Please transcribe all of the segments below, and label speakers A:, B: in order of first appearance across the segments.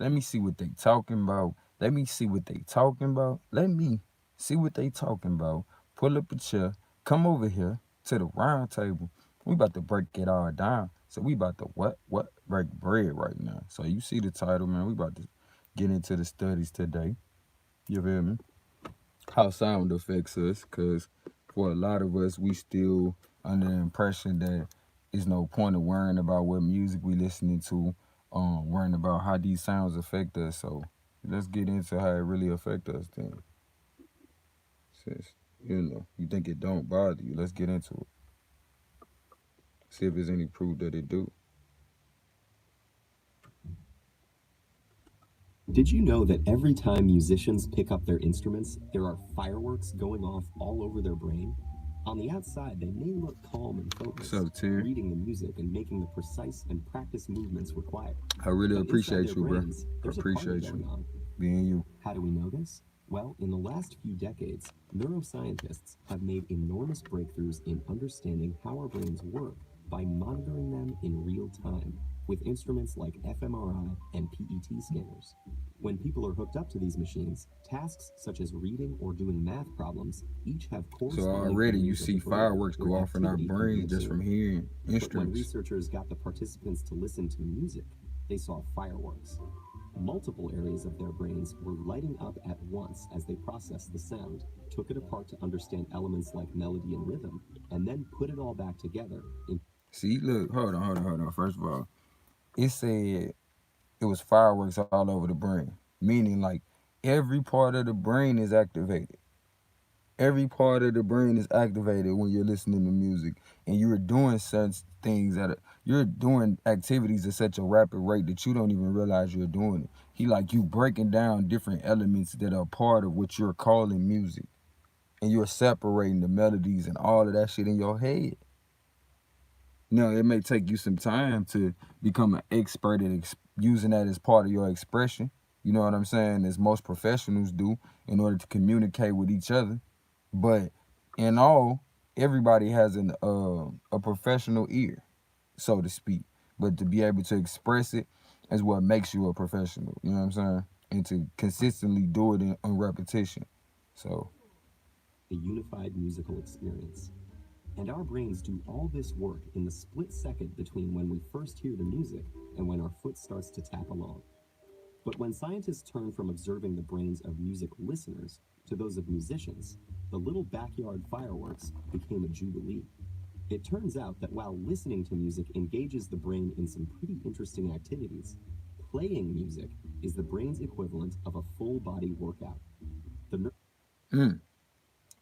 A: Let me see what they talking about. Let me see what they talking about. Let me see what they talking about. Pull up a chair. Come over here to the round table. We about to break it all down. So we about to what? Break bread right now. So you see the title, man. We about to get into the studies today. You feel me? How sound affects us, because for a lot of us, we still under the impression that there's no point of worrying about what music we listening to, worrying about how these sounds affect us. So let's get into how it really affect us then. Since you think it don't bother you, let's get into it. See if there's any proof that it do.
B: Did you know that every time musicians pick up their instruments, there are fireworks going off all over their brain? On the outside, they may look calm and
A: What's
B: focused,
A: up, Terry?
B: reading the music and making the precise and practiced movements required.
A: I really
B: But inside their
A: appreciate you, bro.
B: brains,
A: I
B: there's a party
A: appreciate you
B: going on.
A: being you.
B: How do we know this? Well, in the last few decades, neuroscientists have made enormous breakthroughs in understanding how our brains work by monitoring them in real time with instruments like fMRI and PET scanners. When people are hooked up to these machines, tasks such as reading or doing math problems each have
A: So
B: corresponding
A: already you
B: areas of
A: see
B: the brain
A: fireworks go
B: where
A: off in our
B: activity can be
A: brains just from
B: observed.
A: hearing
B: But when
A: instruments.
B: researchers got the participants to listen to music, they saw fireworks. Multiple areas of their brains were lighting up at once as they processed the sound, took it apart to understand elements like melody and rhythm, and then put it all back together in.
A: See, look, hold on. First of all, it said it was fireworks all over the brain, meaning like every part of the brain is activated. Every part of the brain is activated when you're listening to music, and you're doing such things you're doing activities at such a rapid rate that you don't even realize you're doing it. He like you breaking down different elements that are part of what you're calling music, and you're separating the melodies and all of that shit in your head. Now, it may take you some time to become an expert at using that as part of your expression. You know what I'm saying? As most professionals do in order to communicate with each other. But in all, everybody has a professional ear, so to speak. But to be able to express it is what makes you a professional. You know what I'm saying? And to consistently do it on repetition. So
B: A unified musical experience. And our brains do all this work in the split second between when we first hear the music and when our foot starts to tap along. But when scientists turned from observing the brains of music listeners to those of musicians, the little backyard fireworks became a jubilee. It turns out that while listening to music engages the brain in some pretty interesting activities, playing music is the brain's equivalent of a full body workout. The
A: mm.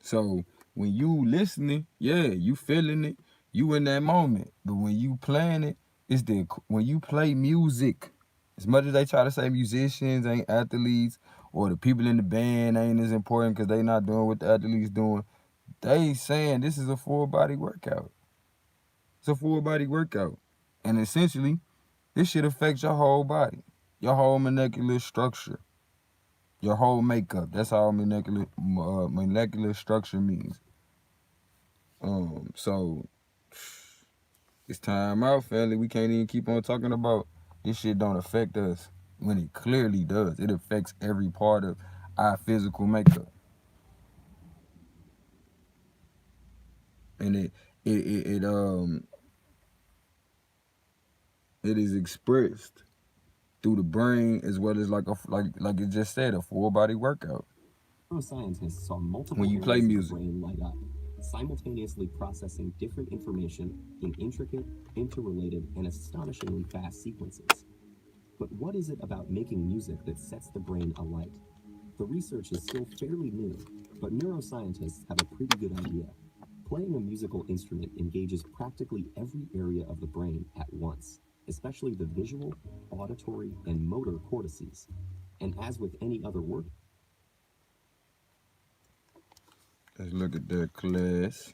A: So when you listening, yeah, you feeling it, you in that moment. But when you playing it, it's when you play music. As much as they try to say musicians ain't athletes or the people in the band ain't as important because they not doing what the athletes doing, they saying this is a full body workout. It's a full body workout, and essentially, this shit affects your whole body, your whole molecular structure, your whole makeup. That's all molecular structure means. So it's time out, family. We can't even keep on talking about this shit don't affect us when it clearly does. It affects every part of our physical makeup, and it is expressed through the brain as well as like it just said, a full body workout.
B: neuroscientists saw
A: When
B: multiple
A: you play
B: areas of the
A: music,
B: brain light up, simultaneously processing different information in intricate, interrelated, and astonishingly fast sequences. But what is it about making music that sets the brain alight? The research is still fairly new, but neuroscientists have a pretty good idea. Playing a musical instrument engages practically every area of the brain at once, especially the visual, auditory, and motor cortices. And as with any other work,
A: let's look at that class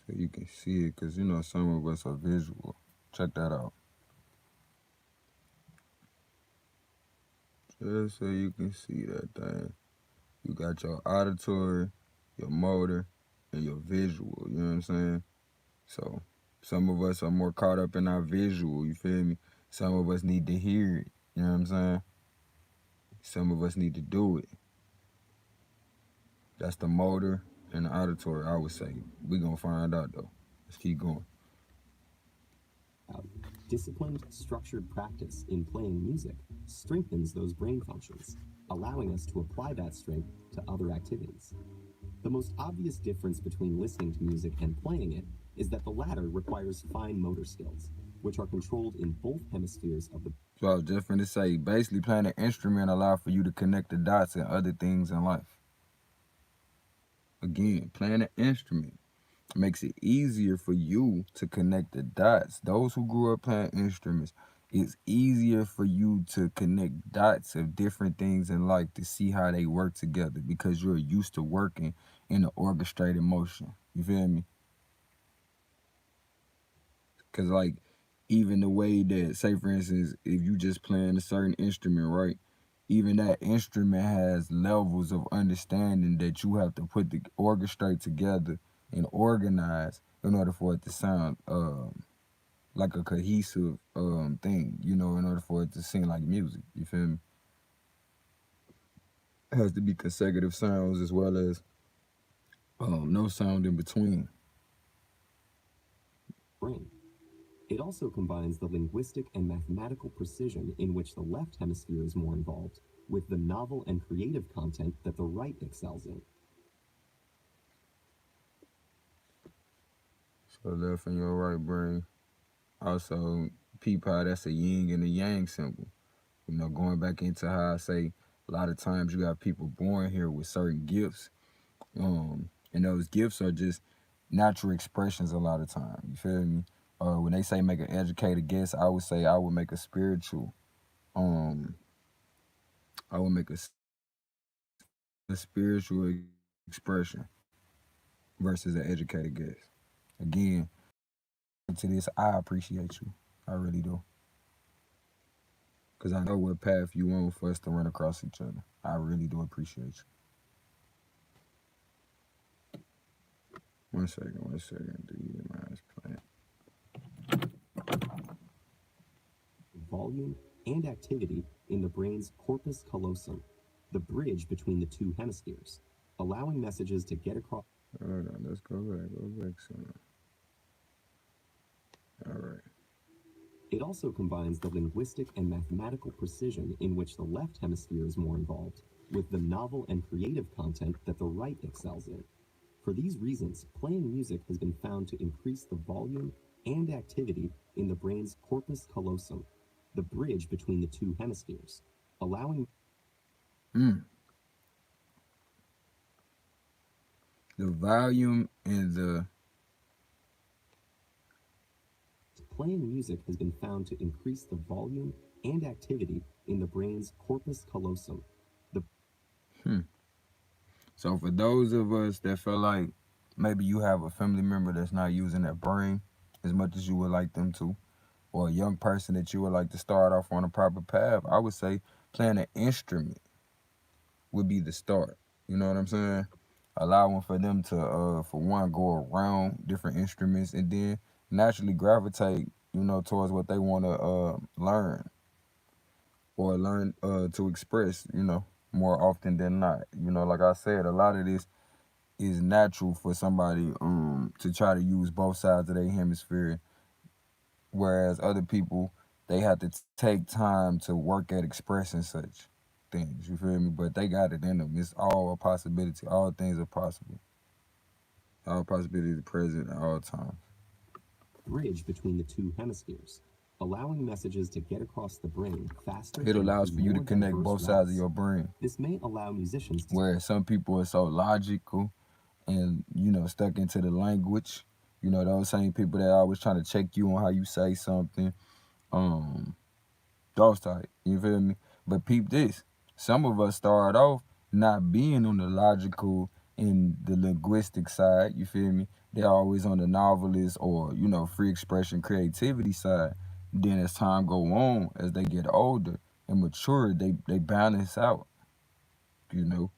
A: so you can see it, because some of us are visual. Check that out. Just so you can see that thing. You got your auditory, your motor, and your visual. You know what I'm saying? So some of us are more caught up in our visual. You feel me? Some of us need to hear it. You know what I'm saying? Some of us need to do it. That's the motor and the auditory, I would say. We gonna find out though. Let's keep going.
B: Out. Disciplined, structured practice in playing music strengthens those brain functions, allowing us to apply that strength to other activities. The most obvious difference between listening to music and playing it is that the latter requires fine motor skills, which are controlled in both hemispheres of the.
A: So I was just gonna say, basically playing an instrument allow for you to connect the dots and other things in life. Again, playing an instrument makes it easier for you to connect the dots. Those who grew up playing instruments, it's easier for you to connect dots of different things in life to see how they work together because you're used to working in an orchestrated motion. You feel me? Because, like, even the way that, say, for instance, if you just playing a certain instrument, right? Even that instrument has levels of understanding that you have to put the orchestrate together and organize in order for it to sound like a cohesive thing, you know, in order for it to sing like music. You feel me? It has to be consecutive sounds as well as no sound in between.
B: Brain. It also combines the linguistic and mathematical precision in which the left hemisphere is more involved with the novel and creative content that the right excels in.
A: So left and your right brain. Also, peep how that's a yin and a yang symbol. You know, going back into how I say a lot of times you got people born here with certain gifts, and those gifts are just natural expressions a lot of time. You feel me? When they say make an educated guess, I would say I would make a spiritual. Um, I would make a spiritual expression versus an educated guess. Again, to this, I appreciate you. I really do. Because I know what path you on for us to run across each other. I really do appreciate you. 1 second, 1 second. Do you mind playing?
B: Volume and activity in the brain's corpus callosum, the bridge between the two hemispheres, allowing messages to get across.
A: Hold on, let's go back some. All right.
B: It also combines the linguistic and mathematical precision in which the left hemisphere is more involved with the novel and creative content that the right excels in. For these reasons, playing music has been found to increase the volume and activity in the brain's corpus callosum, the bridge between the two hemispheres, allowing.
A: Mm. The volume and the
B: Playing music has been found to increase the volume and activity in the brain's corpus callosum. The.
A: so for those of us that feel like maybe you have a family member that's not using their brain as much as you would like them to, or a young person that you would like to start off on a proper path, I would say playing an instrument would be the start. You know what I'm saying? Allowing for them to, for one, go around different instruments and then naturally gravitate, you know, towards what they want to learn or learn to express, you know, more often than not. You know, like I said, a lot of this is natural for somebody to try to use both sides of their hemisphere, whereas other people they have to take time to work at expressing such things. You feel me? But they got it in them. It's all a possibility. All things are possible. All possibilities are present at all times.
B: Bridge between the two hemispheres, allowing messages to get across the brain faster
A: It
B: and
A: allows
B: through
A: for you to
B: more
A: connect
B: diverse
A: both sides of
B: routes.
A: your brain.
B: This may allow musicians to.
A: Where some people are so logical and, you know, stuck into the language. You know, those same people that are always trying to check you on how you say something. Um, those type. You feel me? But peep this. Some of us start off not being on the logical and the linguistic side. You feel me? They're always on the novelist or, you know, free expression creativity side. Then as time go on, as they get older and mature, they balance out. You know,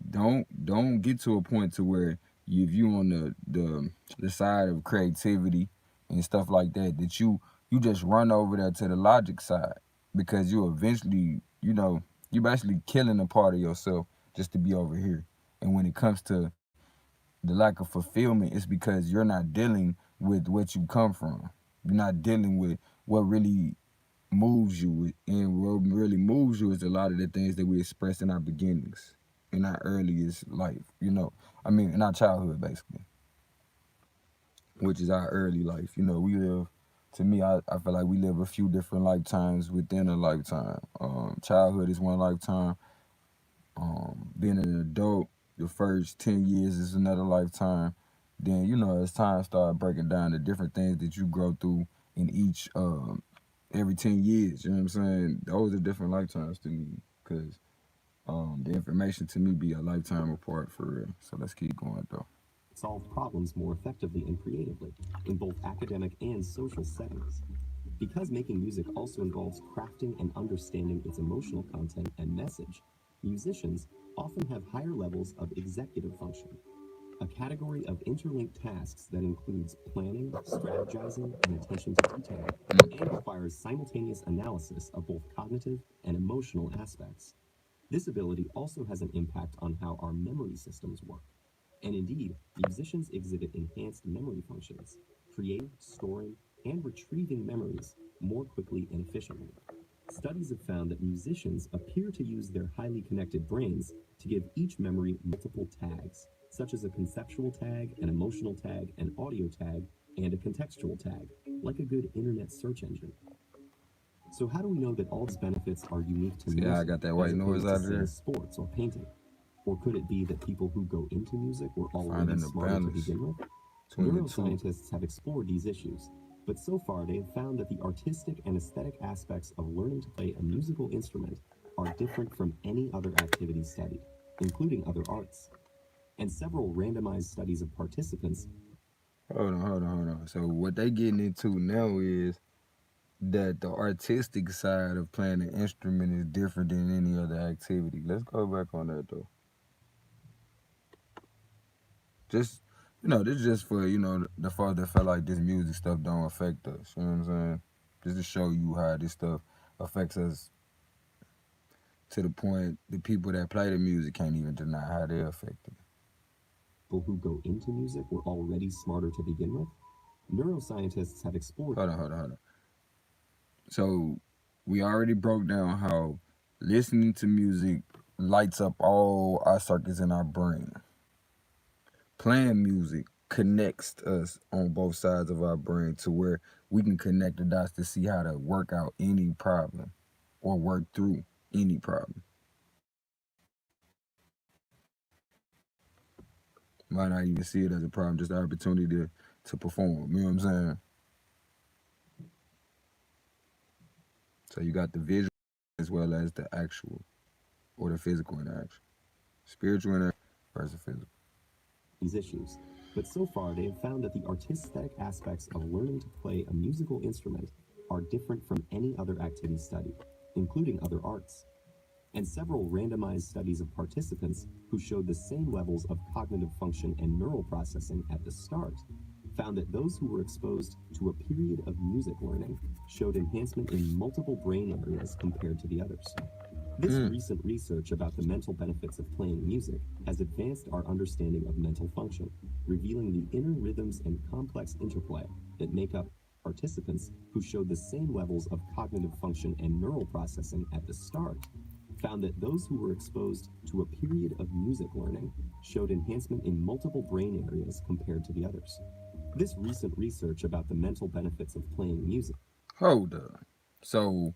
A: don't get to a point to where if you on the side of creativity and stuff like that, that you just run over there to the logic side. because you eventually, you basically killing a part of yourself just to be over here. And when it comes to the lack of fulfillment, it's because you're not dealing with what you come from. You're not dealing with what really moves you. And what really moves you is a lot of the things that we express in our beginnings, in our earliest life. I mean, in our childhood, basically, which is our early life. We live, to me, I feel like we live a few different lifetimes within a lifetime. Childhood is one lifetime. Being an adult, the first 10 years is another lifetime. Then, as time start breaking down the different things that you grow through in each, every 10 years, you know what I'm saying? Those are different lifetimes to me because the information to me be a lifetime apart for real. So let's keep going though.
B: solve problems more effectively and creatively in both academic and social settings. Because making music also involves crafting and understanding its emotional content and message, musicians often have higher levels of executive function, a category of interlinked tasks that includes planning, strategizing, and attention to detail, and requires simultaneous analysis of both cognitive and emotional aspects. This ability also has an impact on how our memory systems work. And indeed, musicians exhibit enhanced memory functions, creating, storing, and retrieving memories more quickly and efficiently. Studies have found that musicians appear to use their highly connected brains to give each memory multiple tags, such as a conceptual tag, an emotional tag, an audio tag, and a contextual tag, like a good internet search engine. So, how do we know that all these benefits are unique to
A: See how I
B: music
A: got that
B: as
A: white noise
B: opposed to,
A: out
B: say,
A: there?
B: sports or painting? Or could it be that people who go into music were already
A: Finding the
B: smarter to
A: balance
B: begin with?
A: between the two.
B: Neuroscientists have explored these issues, but so far they have found that the artistic and aesthetic aspects of learning to play a musical instrument are different from any other activity studied, including other arts. And several randomized studies of participants.
A: Hold on. So what they getting into now is that the artistic side of playing an instrument is different than any other activity. Let's go back on that though. Just this is just for the folks that felt like this music stuff don't affect us. You know what I'm saying? Just to show you how this stuff affects us to the point the people that play the music can't even deny how they're affected.
B: People who go into music were already smarter to begin with? Neuroscientists have explored.
A: Hold on. So we already broke down how listening to music lights up all our circuits in our brain. Playing music connects us on both sides of our brain to where we can connect the dots to see how to work out any problem or work through any problem. Might not even see it as a problem, just an opportunity to perform. You know what I'm saying? So you got the visual as well as the actual or the physical interaction. Spiritual interaction versus physical.
B: These issues. But so far, they have found that the artistic aspects of learning to play a musical instrument are different from any other activity studied, including other arts. And several randomized studies of participants who showed the same levels of cognitive function and neural processing at the start found that those who were exposed to a period of music learning showed enhancement in multiple brain areas compared to the others. This
A: Mm.
B: recent research about the mental benefits of playing music has advanced our understanding of mental function, revealing the inner rhythms and complex interplay that make up participants who showed the same levels of cognitive function and neural processing at the start found that those who were exposed to a period of music learning showed enhancement in multiple brain areas compared to the others. This recent research about the mental benefits of playing music.
A: Hold up. So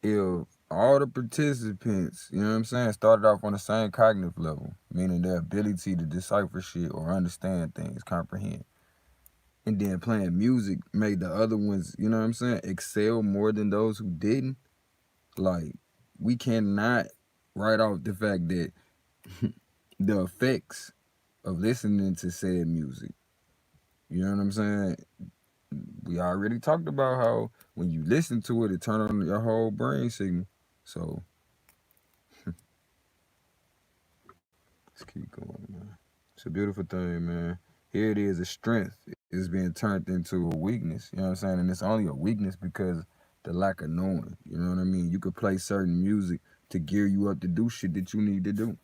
A: if all the participants, you know what I'm saying, started off on the same cognitive level, meaning their ability to decipher shit or understand things, comprehend, and then playing music made the other ones, you know what I'm saying, excel more than those who didn't, like, we cannot write off the fact that the effects of listening to said music, you know what I'm saying? We already talked about how when you listen to it, it turn on your whole brain signal. So let's keep going, man. It's a beautiful thing, man. Here it is, a strength is being turned into a weakness. You know what I'm saying? And it's only a weakness because the lack of knowing. You know what I mean? You could play certain music to gear you up to do shit that you need to do.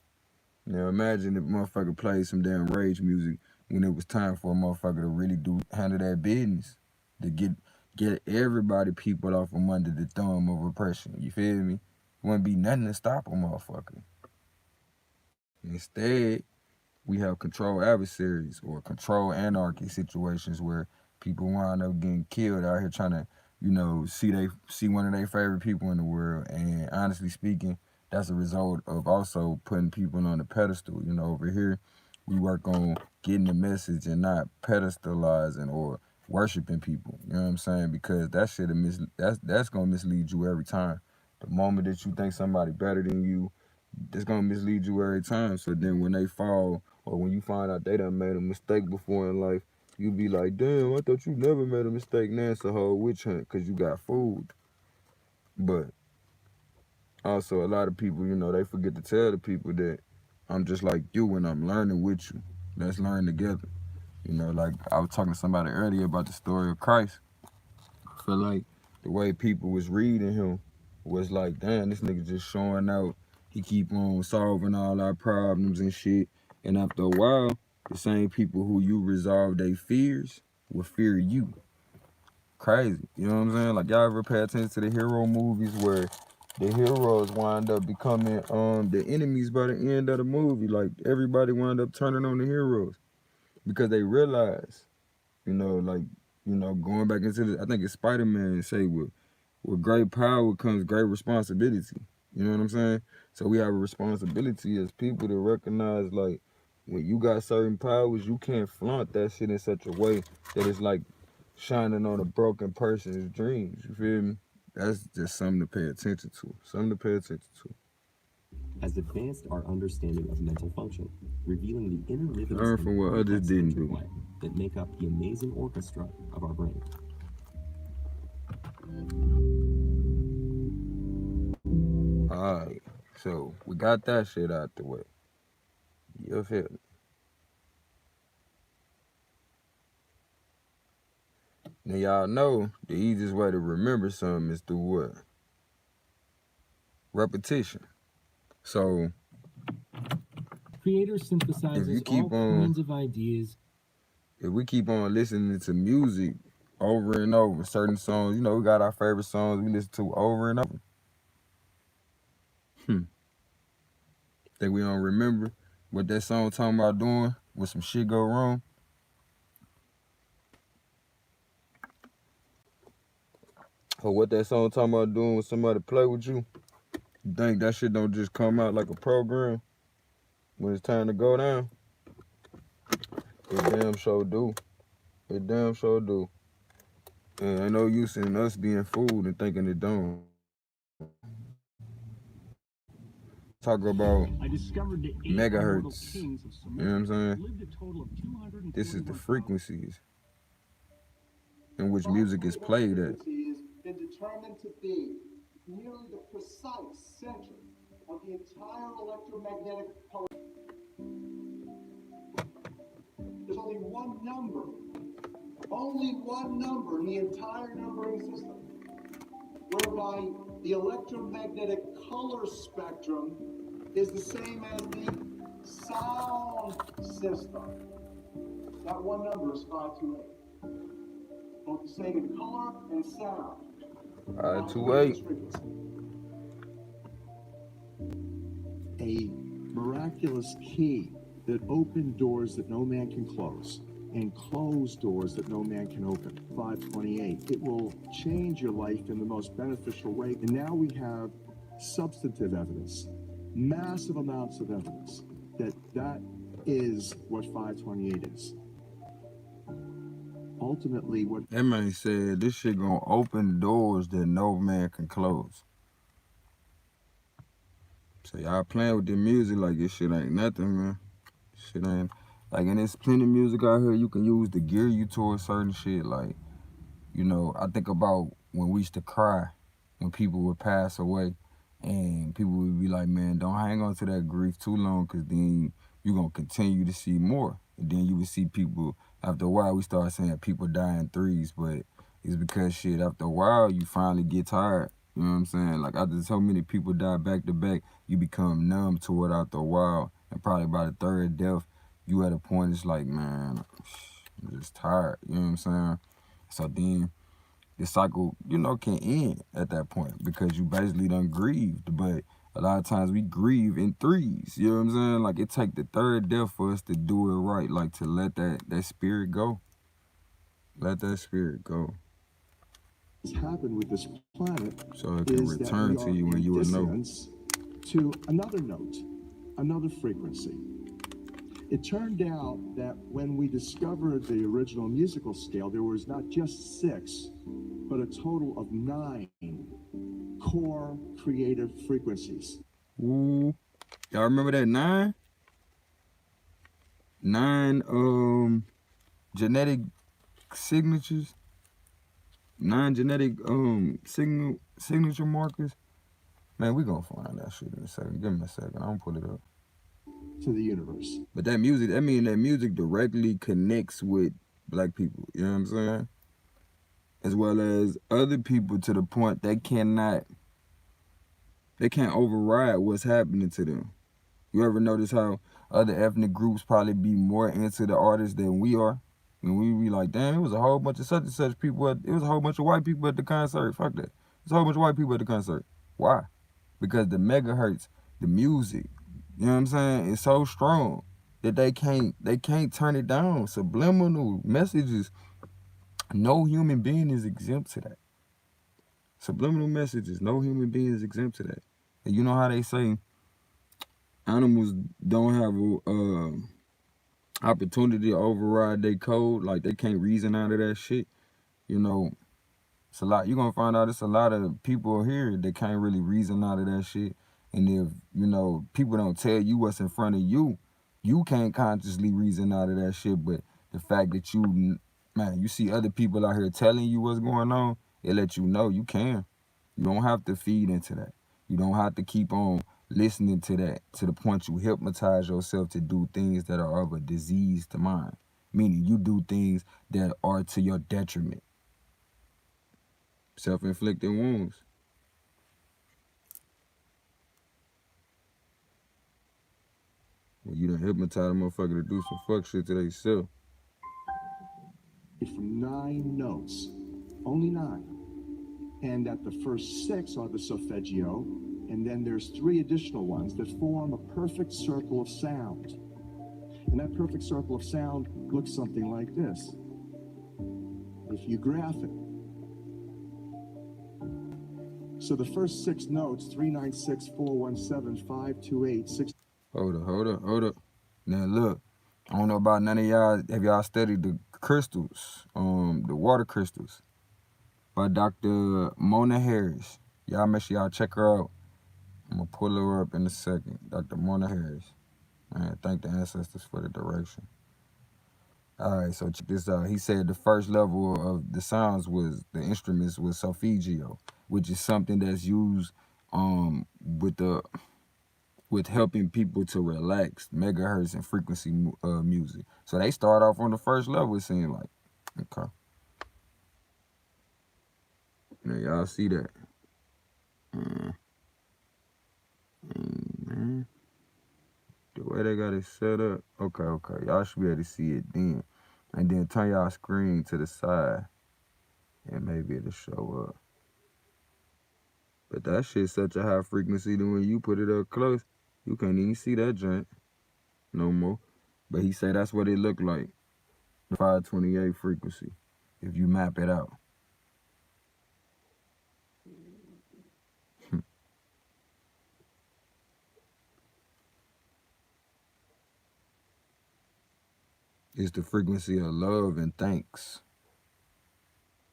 A: Now imagine if motherfucker played some damn rage music when it was time for a motherfucker to really do handle that business. To get everybody people off from under the thumb of oppression. You feel me? Wouldn't be nothing to stop a motherfucker. Instead, we have control adversaries or control anarchy situations where people wind up getting killed out here trying to, see one of their favorite people in the world. And honestly speaking, that's a result of also putting people on the pedestal. Over here, we work on getting the message and not pedestalizing or worshiping people. You know what I'm saying? Because that shit that's gonna mislead you every time. The moment that you think somebody better than you, it's gonna mislead you every time. So then when they fall or when you find out they done made a mistake before in life, you be like, damn, I thought you never made a mistake. Now it's a whole witch hunt because you got fooled. But also a lot of people, they forget to tell the people that I'm just like you and I'm learning with you. Let's learn together. Like I was talking to somebody earlier about the story of Christ. I feel like the way people was reading him was like, damn, this nigga just showing out. He keep on solving all our problems and shit. And after a while, the same people who you resolve their fears will fear you. Crazy. You know what I'm saying? Like y'all ever pay attention to the hero movies where the heroes wind up becoming the enemies by the end of the movie. Like everybody wind up turning on the heroes because they realize, like, going back into the I think it's Spider-Man say with great power comes great responsibility. You know what I'm saying? So we have a responsibility as people to recognize like when you got certain powers, you can't flaunt that shit in such a way that it's like shining on a broken person's dreams. You feel me? That's just something to pay attention to. Something to pay attention to.
B: Has advanced our understanding of mental function, revealing the inner rhythms
A: Learn
B: and
A: from what others
B: complex
A: didn't do.
B: interplay that make up the amazing orchestra of our brain.
A: Alright. So we got that shit out the way. You feel me? Now y'all know the easiest way to remember something is through what? Repetition. So
B: Creator
A: if
B: synthesizes
A: you keep
B: all
A: on
B: kinds of ideas.
A: if we keep on listening to music over and over, certain songs, we got our favorite songs we listen to over and over. Hmm. Think we don't remember what that song talking about doing when some shit go wrong? Or what that song talking about doing when somebody play with you? You think that shit don't just come out like a program when it's time to go down? It damn sure do. It damn sure do. And ain't no use in us being fooled and thinking it don't. Talk about
B: I discovered the 8 immortal
A: megahertz.
B: kings of
A: You know what
B: Sumeria
A: I'm saying?
B: lived a total of
A: This is the
B: 241,000.
A: frequencies in which music is played at.
C: Frequency has been determined to be nearly the precise center of the entire electromagnetic pulse. There's only one number in the entire numbering system, whereby the electromagnetic color spectrum is the same as the sound system. That one number is 528. Both the same in color and sound.
A: 528.
D: A miraculous key that opened doors that no man can close and close doors that no man can open. 528. It will change your life in the most beneficial way. And now we have substantive evidence, massive amounts of evidence that is what 528 is. Ultimately, what
A: That man said this shit gonna open doors that no man can close. So y'all playing with the music like this shit ain't nothing, man. Shit ain't like, and there's plenty of music out here you can use to gear you towards certain shit. Like, I think about when we used to cry when people would pass away, and people would be like, man, don't hang on to that grief too long, because then you're going to continue to see more. And then you would see people, after a while, we started saying people die in threes, but It's because shit, after a while, you finally get tired. You know what I'm saying? Like after so many people die back to back, you become numb to it after a while. And probably by the third death, you at a point it's like, man, I'm just tired. You know what I'm saying? So then the cycle, can end at that point because you basically done grieved. But a lot of times we grieve in threes. You know what I'm saying? Like it take the third death for us to do it right, like to let that spirit go. Let that spirit go.
D: What's happened with this planet
A: So it can
D: is that
A: return
D: we
A: to
D: are
A: you and
D: in
A: you will know.
D: dissonance to another note, another frequency. It turned out that when we discovered the original musical scale, there was not just 6, but a total of 9 core creative frequencies.
A: Ooh. Y'all remember that 9? 9 genetic signatures? 9 genetic signature markers? Man, we gonna find that shit in a second. Give me a second. I'm gonna pull it up.
D: To the universe.
A: But that music directly connects with black people. You know what I'm saying? As well as other people to the point they can't override what's happening to them. You ever notice how other ethnic groups probably be more into the artists than we are? And we be like, damn, it was a whole bunch of such and such people. It was a whole bunch of white people at the concert. Fuck that. There's a whole bunch of white people at the concert. Why? Because the megahertz, the music, you know what I'm saying, is so strong that they can't turn it down. Subliminal messages, no human being is exempt to that. Subliminal messages, no human being is exempt to that. And you know how they say animals don't have a opportunity to override their code, like they can't reason out of that shit. You know, it's a lot. You're gonna find out it's a lot of people here that can't really reason out of that shit. And if people don't tell you what's in front of you, you can't consciously reason out of that shit. But the fact that you see other people out here telling you what's going on, it lets you know you can. You don't have to feed into that. You don't have to keep on listening to that to the point you hypnotize yourself to do things that are of a diseased mind. Meaning you do things that are to your detriment. Self-inflicted wounds. Well, you done hypnotize a motherfucker to do some fuck shit to themselves.
D: From 9 notes, only 9. And that the first 6 are the solfeggio, and then there's 3 additional ones that form a perfect circle of sound. And that perfect circle of sound looks something like this. If you graph it. So the first 6 notes, 396, 417, 528, 6.
A: Hold up. Now look, I don't know about none of y'all. Have y'all studied the crystals, the water crystals by Dr. Mona Harris? Y'all make sure y'all check her out. I'm gonna pull her up in a second. Dr. Mona Harris. Man, thank the ancestors for the direction. All right, so check this out. He said the first level of the sounds the instruments was solfeggio, which is something that's used with helping people to relax, megahertz and frequency music. So they start off on the first level. It seems like, okay. Now y'all see that? Man. The way they got it set up. Okay. Y'all should be able to see it then. And then turn y'all screen to the side and maybe it'll show up. But that shit's such a high frequency that when you put it up close, you can't even see that joint no more. But he said that's what it looked like. 528 frequency, if you map it out. It's the frequency of love and thanks.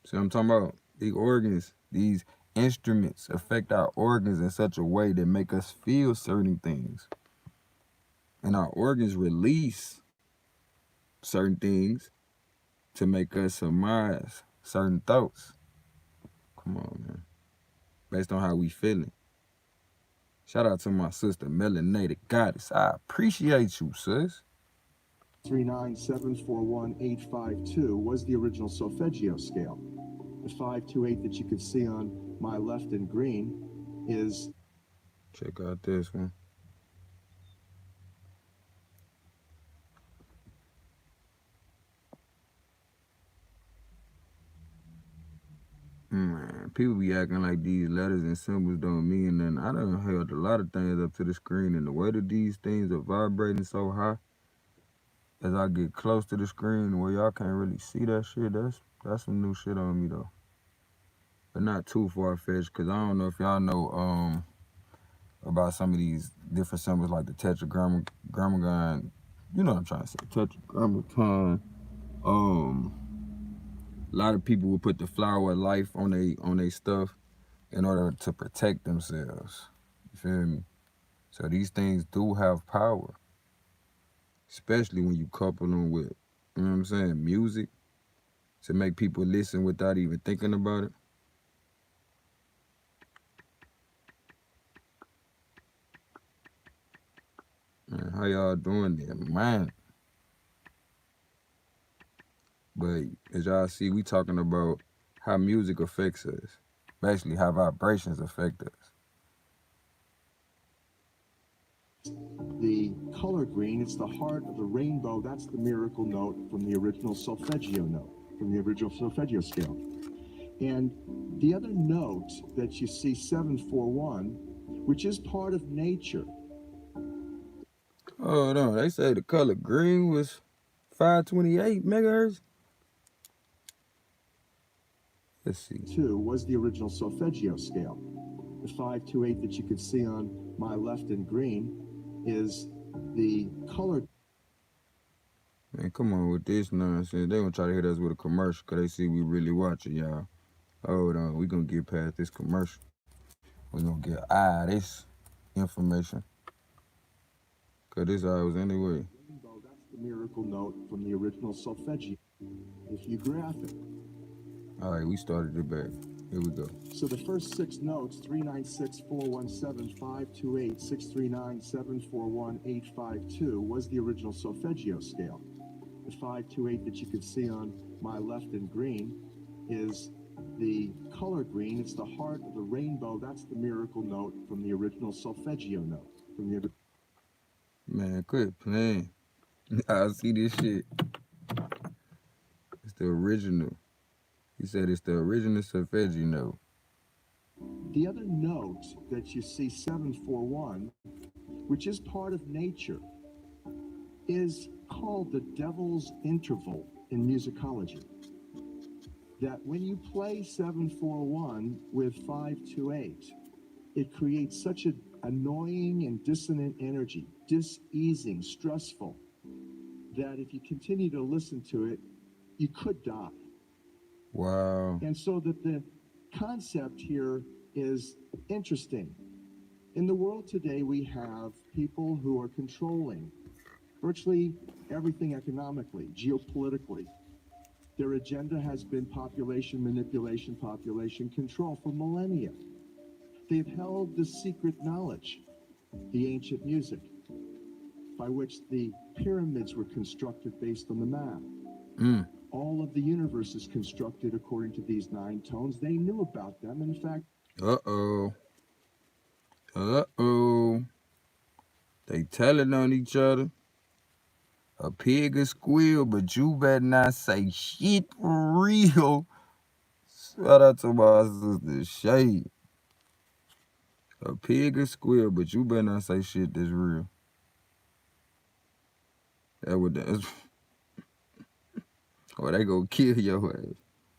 A: See what I'm talking about? These organs, these instruments affect our organs in such a way that make us feel certain things. And our organs release certain things to make us surmise certain thoughts. Come on, man. Based on how we feeling. Shout out to my sister, Melanated Goddess. I appreciate you, sis.
D: 397, 41852 was the original solfeggio scale. The 528 that you can see on my left in green is
A: Check out this one. Man, people be acting like these letters and symbols don't mean nothing. I done held a lot of things up to the screen, and the way that these things are vibrating so high, as I get close to the screen where y'all can't really see that shit, that's some new shit on me though. But not too far fetched, cause I don't know if y'all know about some of these different symbols like the tetragrammaton. You know what I'm trying to say, tetragrammaton. Um, a lot of people will put the flower of life on they stuff in order to protect themselves. You feel me? So these things do have power, especially when you couple them with, you know what I'm saying, music to make people listen without even thinking about it. Man, how y'all doing there, man? But as y'all see, we talking about how music affects us, basically how vibrations affect us.
D: the color green. It's the heart of the rainbow. That's the miracle note from the original solfeggio note, from the original solfeggio scale. And the other note that you see, 741, which is part of nature,
A: Hold on, they say the color green was 528 megahertz. Let's see.
D: too, was the original solfeggio scale. The 528 that you can see on my left in green is the color.
A: Man, come on with this nonsense. They gonna try to hit us with a commercial because they see we really watching, y'all. Hold on, we gonna get past this commercial. We gonna get this information. Because this ours anyway.
D: Rainbow, that's the miracle note from the original solfeggio. If you graph it.
A: All right, we started it back. Here we go.
D: So the first six notes, 396, 417, 528, 639, 741, 852, was the original solfeggio scale. The 528 that you can see on my left in green is the color green. It's the heart of the rainbow. That's the miracle note from the original solfeggio note. From the
A: Man, quit playing. I see this shit. It's the original. He said it's the original solfeggio note.
D: The other note that you see, 741, which is part of nature, is called the devil's interval in musicology. That when you play 741 with 528, it creates such an annoying and dissonant energy, diseasing, stressful, that if you continue to listen to it, you could die.
A: Wow.
D: And so that the concept here is interesting. In the world today, we have people who are controlling virtually everything economically, geopolitically. Their agenda has been population manipulation, population control for millennia. They've held the secret knowledge, the ancient music, by which the pyramids were constructed based on the map. All of the universe is constructed according to these 9 tones. They knew about them. In fact,
A: Uh-oh. Uh-oh. They telling on each other. A pig will squeal, but you better not say shit for real. Shout out to my sister Shay. A pig will squeal, but you better not say shit that's real. That would that's or they gonna kill your ass.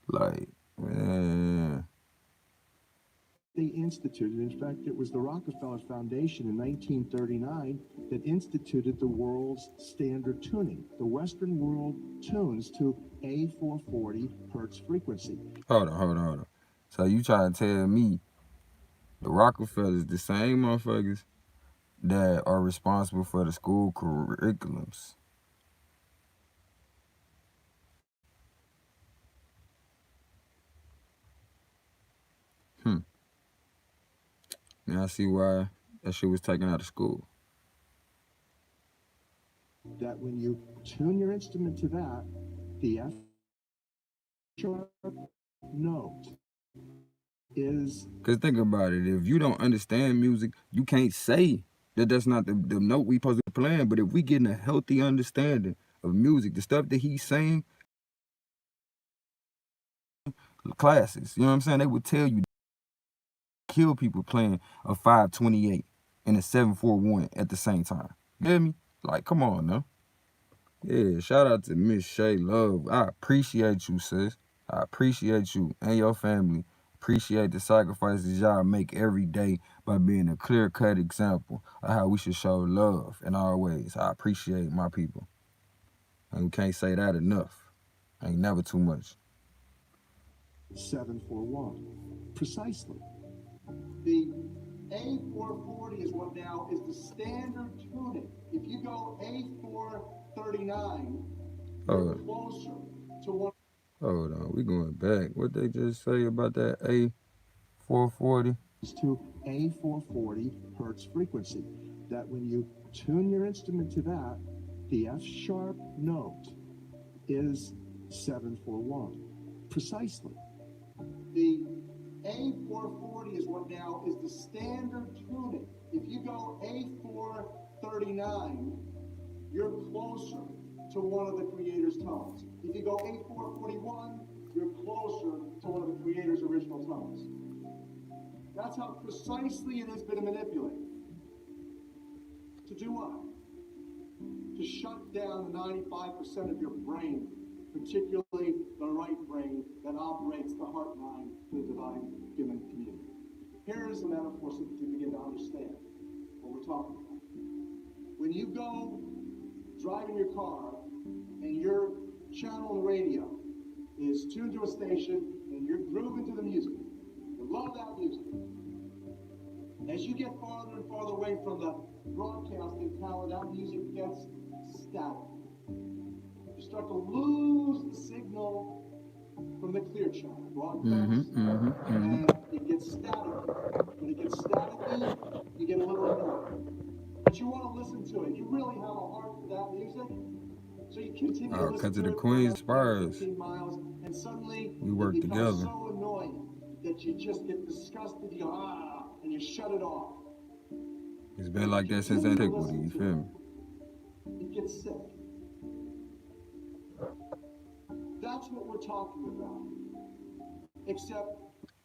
A: Like, man.
D: they instituted, in fact, it was the Rockefeller Foundation in 1939 that instituted the world's standard tuning. The Western world tunes to a 440 hertz frequency.
A: Hold on. So you trying to tell me the Rockefellers, the same motherfuckers that are responsible for the school curriculums? Hmm. Now I see why that shit was taken out of school.
D: That when you tune your instrument to that, the F sharp note is
A: Cause think about it. If you don't understand music, you can't say that that's not the note we supposed to be playing. But if we getting a healthy understanding of music, the stuff that he's saying, classes, you know what I'm saying? They would tell you kill people playing a 528 and a 741 at the same time. You get me? Like, come on now. Yeah, shout out to Miss Shay Love. I appreciate you, sis. I appreciate you and your family. Appreciate the sacrifices y'all make every day by being a clear-cut example of how we should show love in all ways. I appreciate my people. And we can't say that enough. Ain't never too much.
D: 741. Precisely.
C: The A440 is what now is the standard tuning. If you go A439, you're
A: Oh,
C: closer to one.
A: hold on. We going back. What they just say about that A440?
D: To a 440 hertz frequency. That when you tune your instrument to that, the F sharp note is 741. Precisely.
C: The A440 is what now is the standard tuning. If you go A439, you're closer to one of the creator's tones. If you go A441, you're closer to one of the creator's original tones. That's how precisely it has been manipulated. To do what? To shut down 95% of your brain, particularly the right brain that operates the heart mind to the divine human community. Here is a metaphor so that you begin to understand what we're talking about. When you go driving your car and your channel on the radio is tuned to a station and you're grooving to the music, you love that music. As you get farther and farther away from the broadcasting tower, that music gets static. You start to lose the signal from the clear channel broadcast, and it gets static. When it gets staticky, you get a little annoyed. But you want to listen to it. You really have a heart for that music. So you continue to listen
A: Because of
C: to
A: the
C: it for
A: Queen
C: another 10,
A: Spurs,
C: 15 miles, and suddenly
A: we
C: it
A: work
C: becomes
A: together.
C: so annoying that you just get disgusted. You go, and you shut it off.
A: It's been like that since
C: Continue to
A: antiquity,
C: listen
A: you
C: to
A: feel me?
C: it gets sick. That's what we're talking about. Except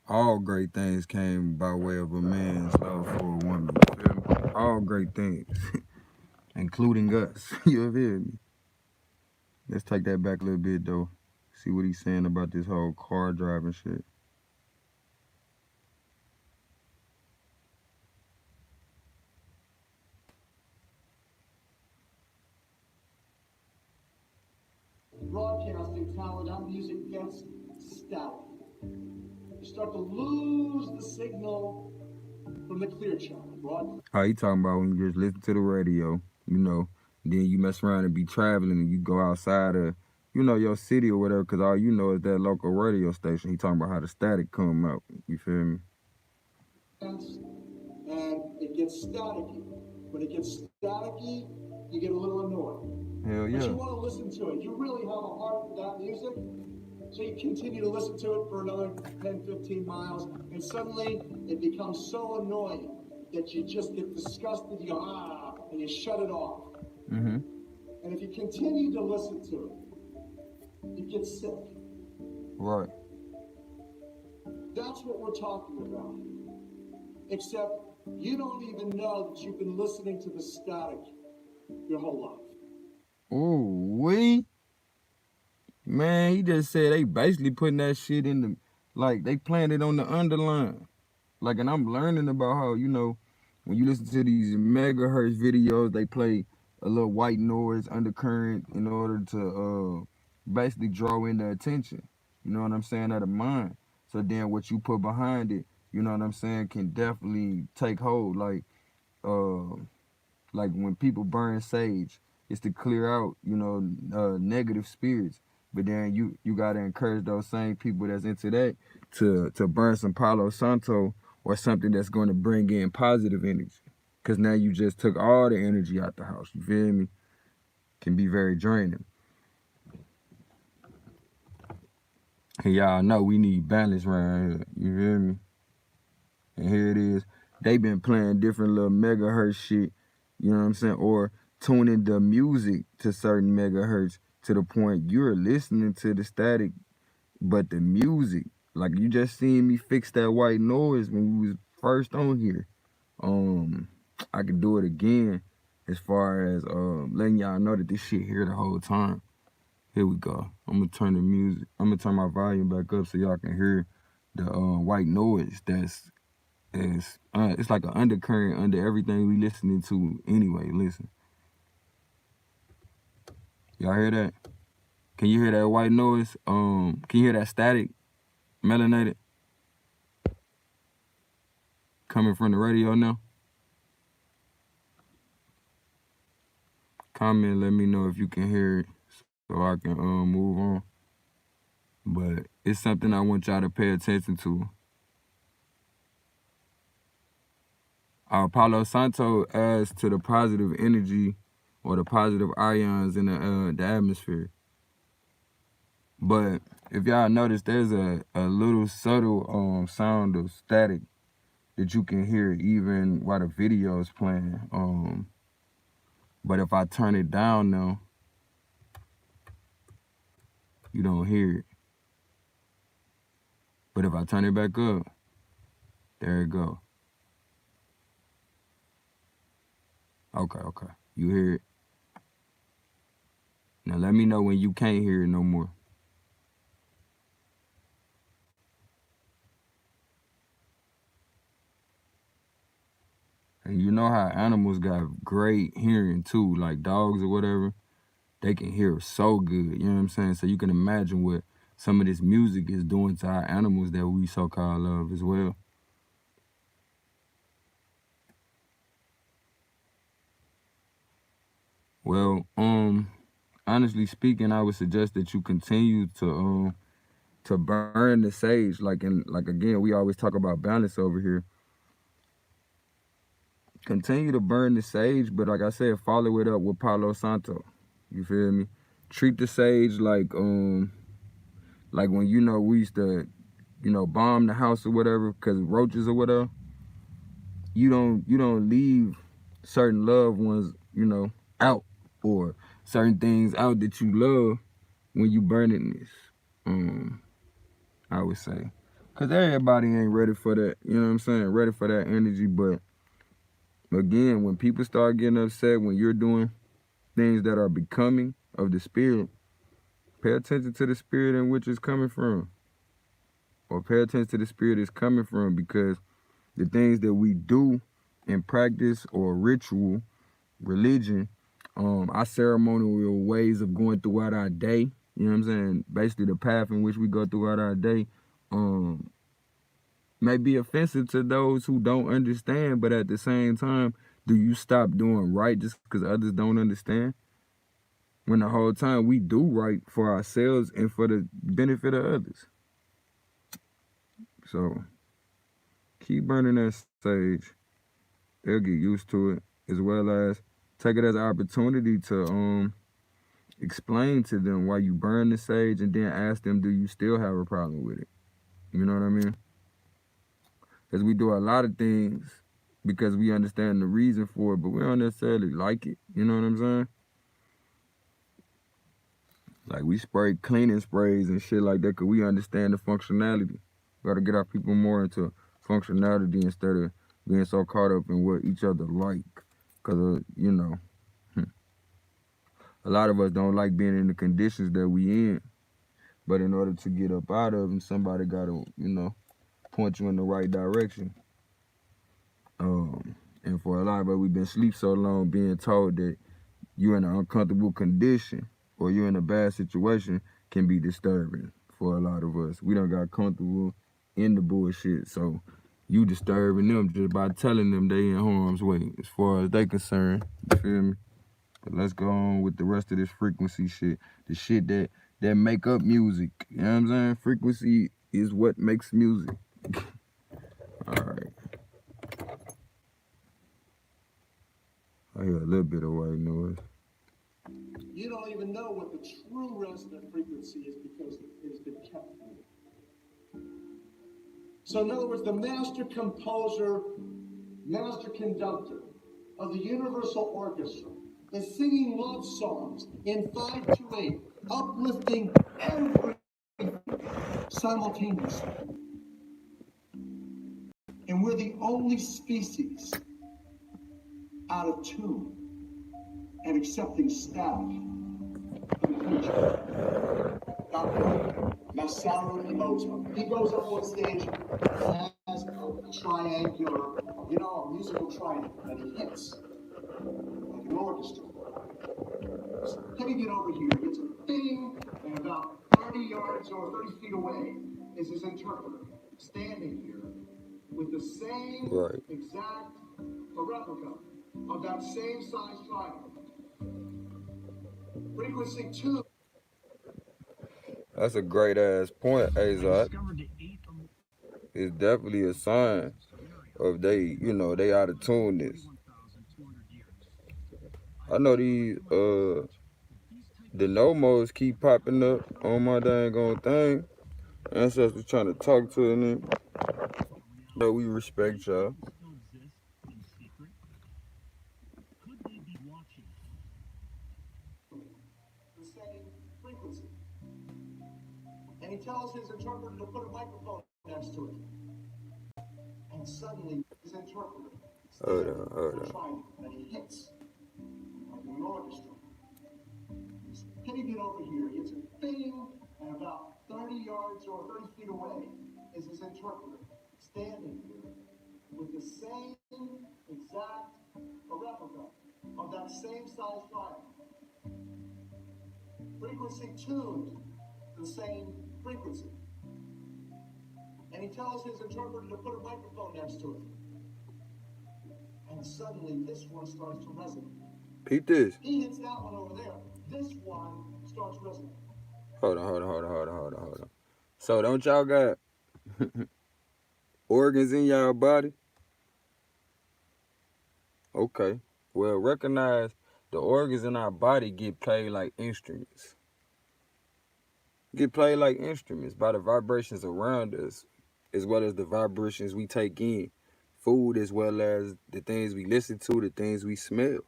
A: All great things came by way of a man's love for a woman, you feel me? All great things, including us, you feel me? Let's take that back a little bit, though. See what he's saying about this whole car driving shit.
C: broadcasting talent, that music gets static. You start to lose the signal from the clear channel.
A: How he talking about when you just listen to the radio, you know, then you mess around and be traveling and you go outside of, you know, your city or whatever, because all you know is that local radio station. He talking about how the static come out. You feel me?
C: And it gets staticky. When it gets staticky, you get a little annoyed.
A: Hell
C: But you
A: yeah.
C: want to listen to it. You really have a heart for that music. So you continue to listen to it for another 10, 15 miles, and suddenly it becomes so annoying that you just get disgusted. You go, and you shut it off. And if you continue to listen to it, you get sick.
A: Right.
C: That's what we're talking about. Except you don't even know that you've been listening to the static your whole life.
A: Ooh, we. Man, he just said they basically putting that shit in the, like, they playing it on the underline. Like, and I'm learning about how, you know, when you listen to these megahertz videos, they play a little white noise undercurrent in order to basically draw in the attention. You know what I'm saying? Of the mind. So then what you put behind it, you know what I'm saying, can definitely take hold. Uh, like when people burn sage, it's to clear out, you know, negative spirits. But then you gotta encourage those same people that's into that to burn some Palo Santo or something that's going to bring in positive energy. Cause now you just took all the energy out the house. You feel me? Can be very draining. And y'all know we need balance around here. You feel me? And here it is. They been playing different little megahertz shit, you know what I'm saying? Or tuning the music to certain megahertz to the point you're listening to the static, but the music, like you just seen me fix that white noise when we was first on here. Um, I could do it again as far as letting y'all know that this shit here the whole time. Here we go. I'm gonna turn the music. I'm gonna turn my volume back up so y'all can hear the white noise that's it's like an undercurrent under everything we listening to anyway. Listen, y'all hear that? Can you hear that white noise? Can you hear that static, melanated, coming from the radio now? Comment, let me know if you can hear it so I can move on. But it's something I want y'all to pay attention to. Palo Santo adds to the positive energy or the positive ions in the atmosphere. But if y'all notice, there's a little subtle sound of static that you can hear even while the video is playing. But if I turn it down now, you don't hear it. But if I turn it back up, there it go. Okay. You hear it. Now let me know when you can't hear it no more. And you know how animals got great hearing too, like dogs or whatever. They can hear so good, you know what I'm saying? So you can imagine what some of this music is doing to our animals that we so-called love as well. Well, honestly speaking, I would suggest that you continue to burn the sage. Like again, we always talk about balance over here. Continue to burn the sage, but like I said, follow it up with Palo Santo. You feel me? Treat the sage like when we used to bomb the house or whatever because roaches or whatever. You don't leave certain loved ones out or certain things out that you love when you burning this. I would say, cause everybody ain't ready for that. You know what I'm saying? Ready for that energy, but again, when people start getting upset when you're doing things that are becoming of the spirit, pay attention to the spirit in which it's coming from. Or pay attention to the spirit it's coming from because the things that we do in practice or ritual, religion, our ceremonial ways of going throughout our day, you know what I'm saying? Basically the path in which we go throughout our day, may be offensive to those who don't understand, but at the same time, do you stop doing right just because others don't understand? When the whole time we do right for ourselves and for the benefit of others. So keep burning that sage. They'll get used to it, as well as take it as an opportunity to explain to them why you burn the sage and then ask them, do you still have a problem with it? You know what I mean? Because we do a lot of things because we understand the reason for it, but we don't necessarily like it. You know what I'm saying? Like we spray cleaning sprays and shit like that because we understand the functionality. Gotta get our people more into functionality instead of being so caught up in what each other like. Because, a lot of us don't like being in the conditions that we in. But in order to get up out of them, somebody gotta, point you in the right direction. And for a lot of us, we've been asleep so long being told that you're in an uncomfortable condition or you're in a bad situation can be disturbing for a lot of us. We done got comfortable in the bullshit, so you disturbing them just by telling them they in harm's way as far as they concerned. You feel me? But let's go on with the rest of this frequency shit. The shit that make up music. You know what I'm saying? Frequency is what makes music. All right. I hear a little bit of white noise.
C: you don't even know what the true resonant frequency is because it has been kept from you. So in other words, the master composer, master conductor of the Universal Orchestra is singing love songs in 5/8, uplifting everything simultaneously. And we're the only species out of tune and accepting staff from the future. Dr. Masaru Emoto. He goes up on stage and has a triangular, a musical triangle that he hits like an orchestra. Hitting it over here, gets a bing, and about 30 yards or 30 feet away is his interpreter standing here with the same
A: Right.
C: exact a replica of that same size triangle. Frequency 2.
A: That's a great ass point, Azot. It's definitely a sign of they out of tune this. I know these the nomos keep popping up on my dang on thing. Ancestors trying to talk to them. But we respect y'all.
C: The same frequency. And he tells his interpreter to put a microphone next to it. And suddenly, his interpreter
A: Hold
C: stands
A: on, hold on.
C: trying, and he hits like an orchestra. He's hitting it over here. He gets a bing, and about 30 yards or 30 feet away is his interpreter standing here with the same exact a replica of that same size triangle. Frequency tuned to the same frequency. And he tells his interpreter to put a microphone next to it. And suddenly this one starts to resonate.
A: Peep this.
C: He hits that one over there. This one starts resonating.
A: Hold on. So don't y'all got organs in y'all body? Okay. Well, recognize the organs in our body get played like instruments. Get played like instruments by the vibrations around us, as well as the vibrations we take in. Food as well as the things we listen to, the things we smell.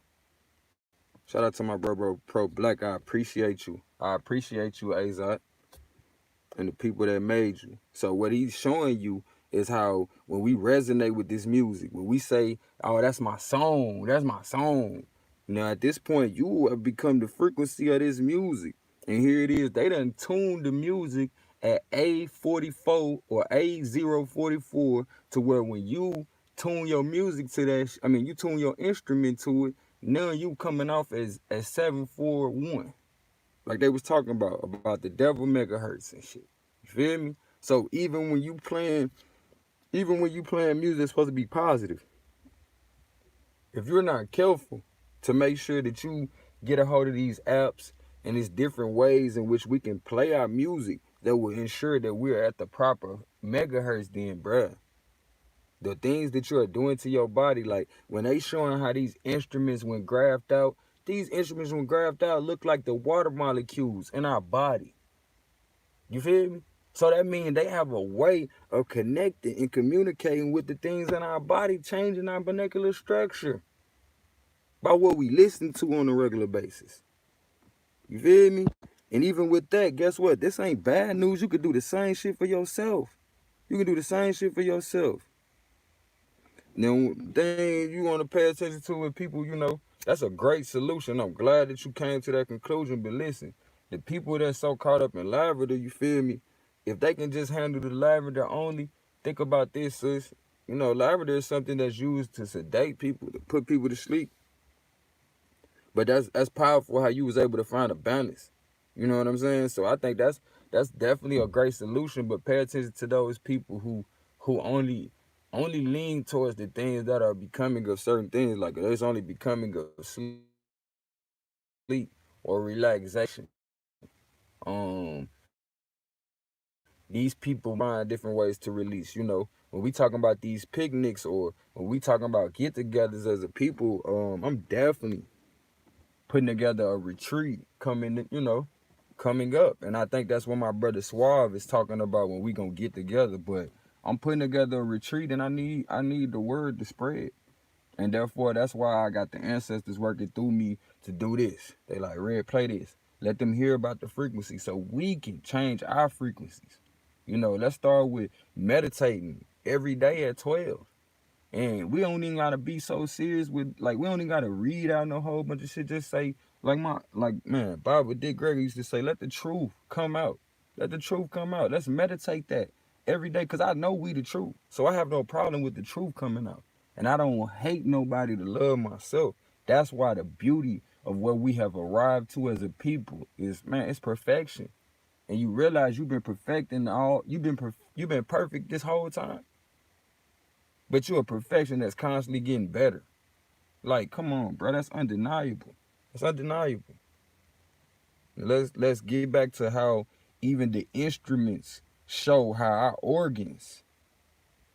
A: Shout out to my bro Pro Black. I appreciate you. I appreciate you, Azot, and the people that made you. So what he's showing you is how when we resonate with this music, when we say, "Oh, that's my song," that's my song. Now at this point, you have become the frequency of this music, and here it is. They done tuned the music at A44 or A044 to where when you tune your music to that, you tune your instrument to it. Now you coming off as 741, like they was talking about the devil megahertz and shit. You feel me? So even when you playing music that's supposed to be positive, if you're not careful to make sure that you get a hold of these apps and these different ways in which we can play our music that will ensure that we're at the proper megahertz, then bruh, the things that you're doing to your body, like when they showing how these instruments when graphed out, these instruments when graphed out look like the water molecules in our body. You feel me? So that means they have a way of connecting and communicating with the things in our body, changing our molecular structure by what we listen to on a regular basis. You feel me? And even with that, guess what? This ain't bad news. You could do the same shit for yourself. You can do the same shit for yourself. Now, thing you want to pay attention to with people, that's a great solution. I'm glad that you came to that conclusion. But listen, the people that's so caught up in lavender, you feel me? If they can just handle the lavender only, think about this, sis. Lavender is something that's used to sedate people, to put people to sleep. But that's powerful how you was able to find a balance. You know what I'm saying? So I think that's definitely a great solution. But pay attention to those people who only lean towards the things that are becoming of certain things, like it's only becoming of sleep or relaxation. These people find different ways to release. When we talking about these picnics or when we talking about get-togethers as a people, I'm definitely putting together a retreat coming up. And I think that's what my brother Suave is talking about when we gonna get together. But I'm putting together a retreat, and I need the word to spread. And therefore, that's why I got the ancestors working through me to do this. They like, Red, play this. Let them hear about the frequency so we can change our frequencies. Let's start with meditating every day at 12. And we don't even gotta be so serious with, like, we don't even gotta read out no whole bunch of shit. Just say, man, Baba Dick Gregory used to say, let the truth come out. Let the truth come out. Let's meditate that every day, because I know we the truth. So I have no problem with the truth coming out. And I don't hate nobody to love myself. That's why the beauty of where we have arrived to as a people is, man, it's perfection. And you realize you've been perfecting you've been perfect this whole time. But you're a perfection that's constantly getting better. Like, come on, bro, that's undeniable. It's undeniable. Let's get back to how even the instruments show how our organs,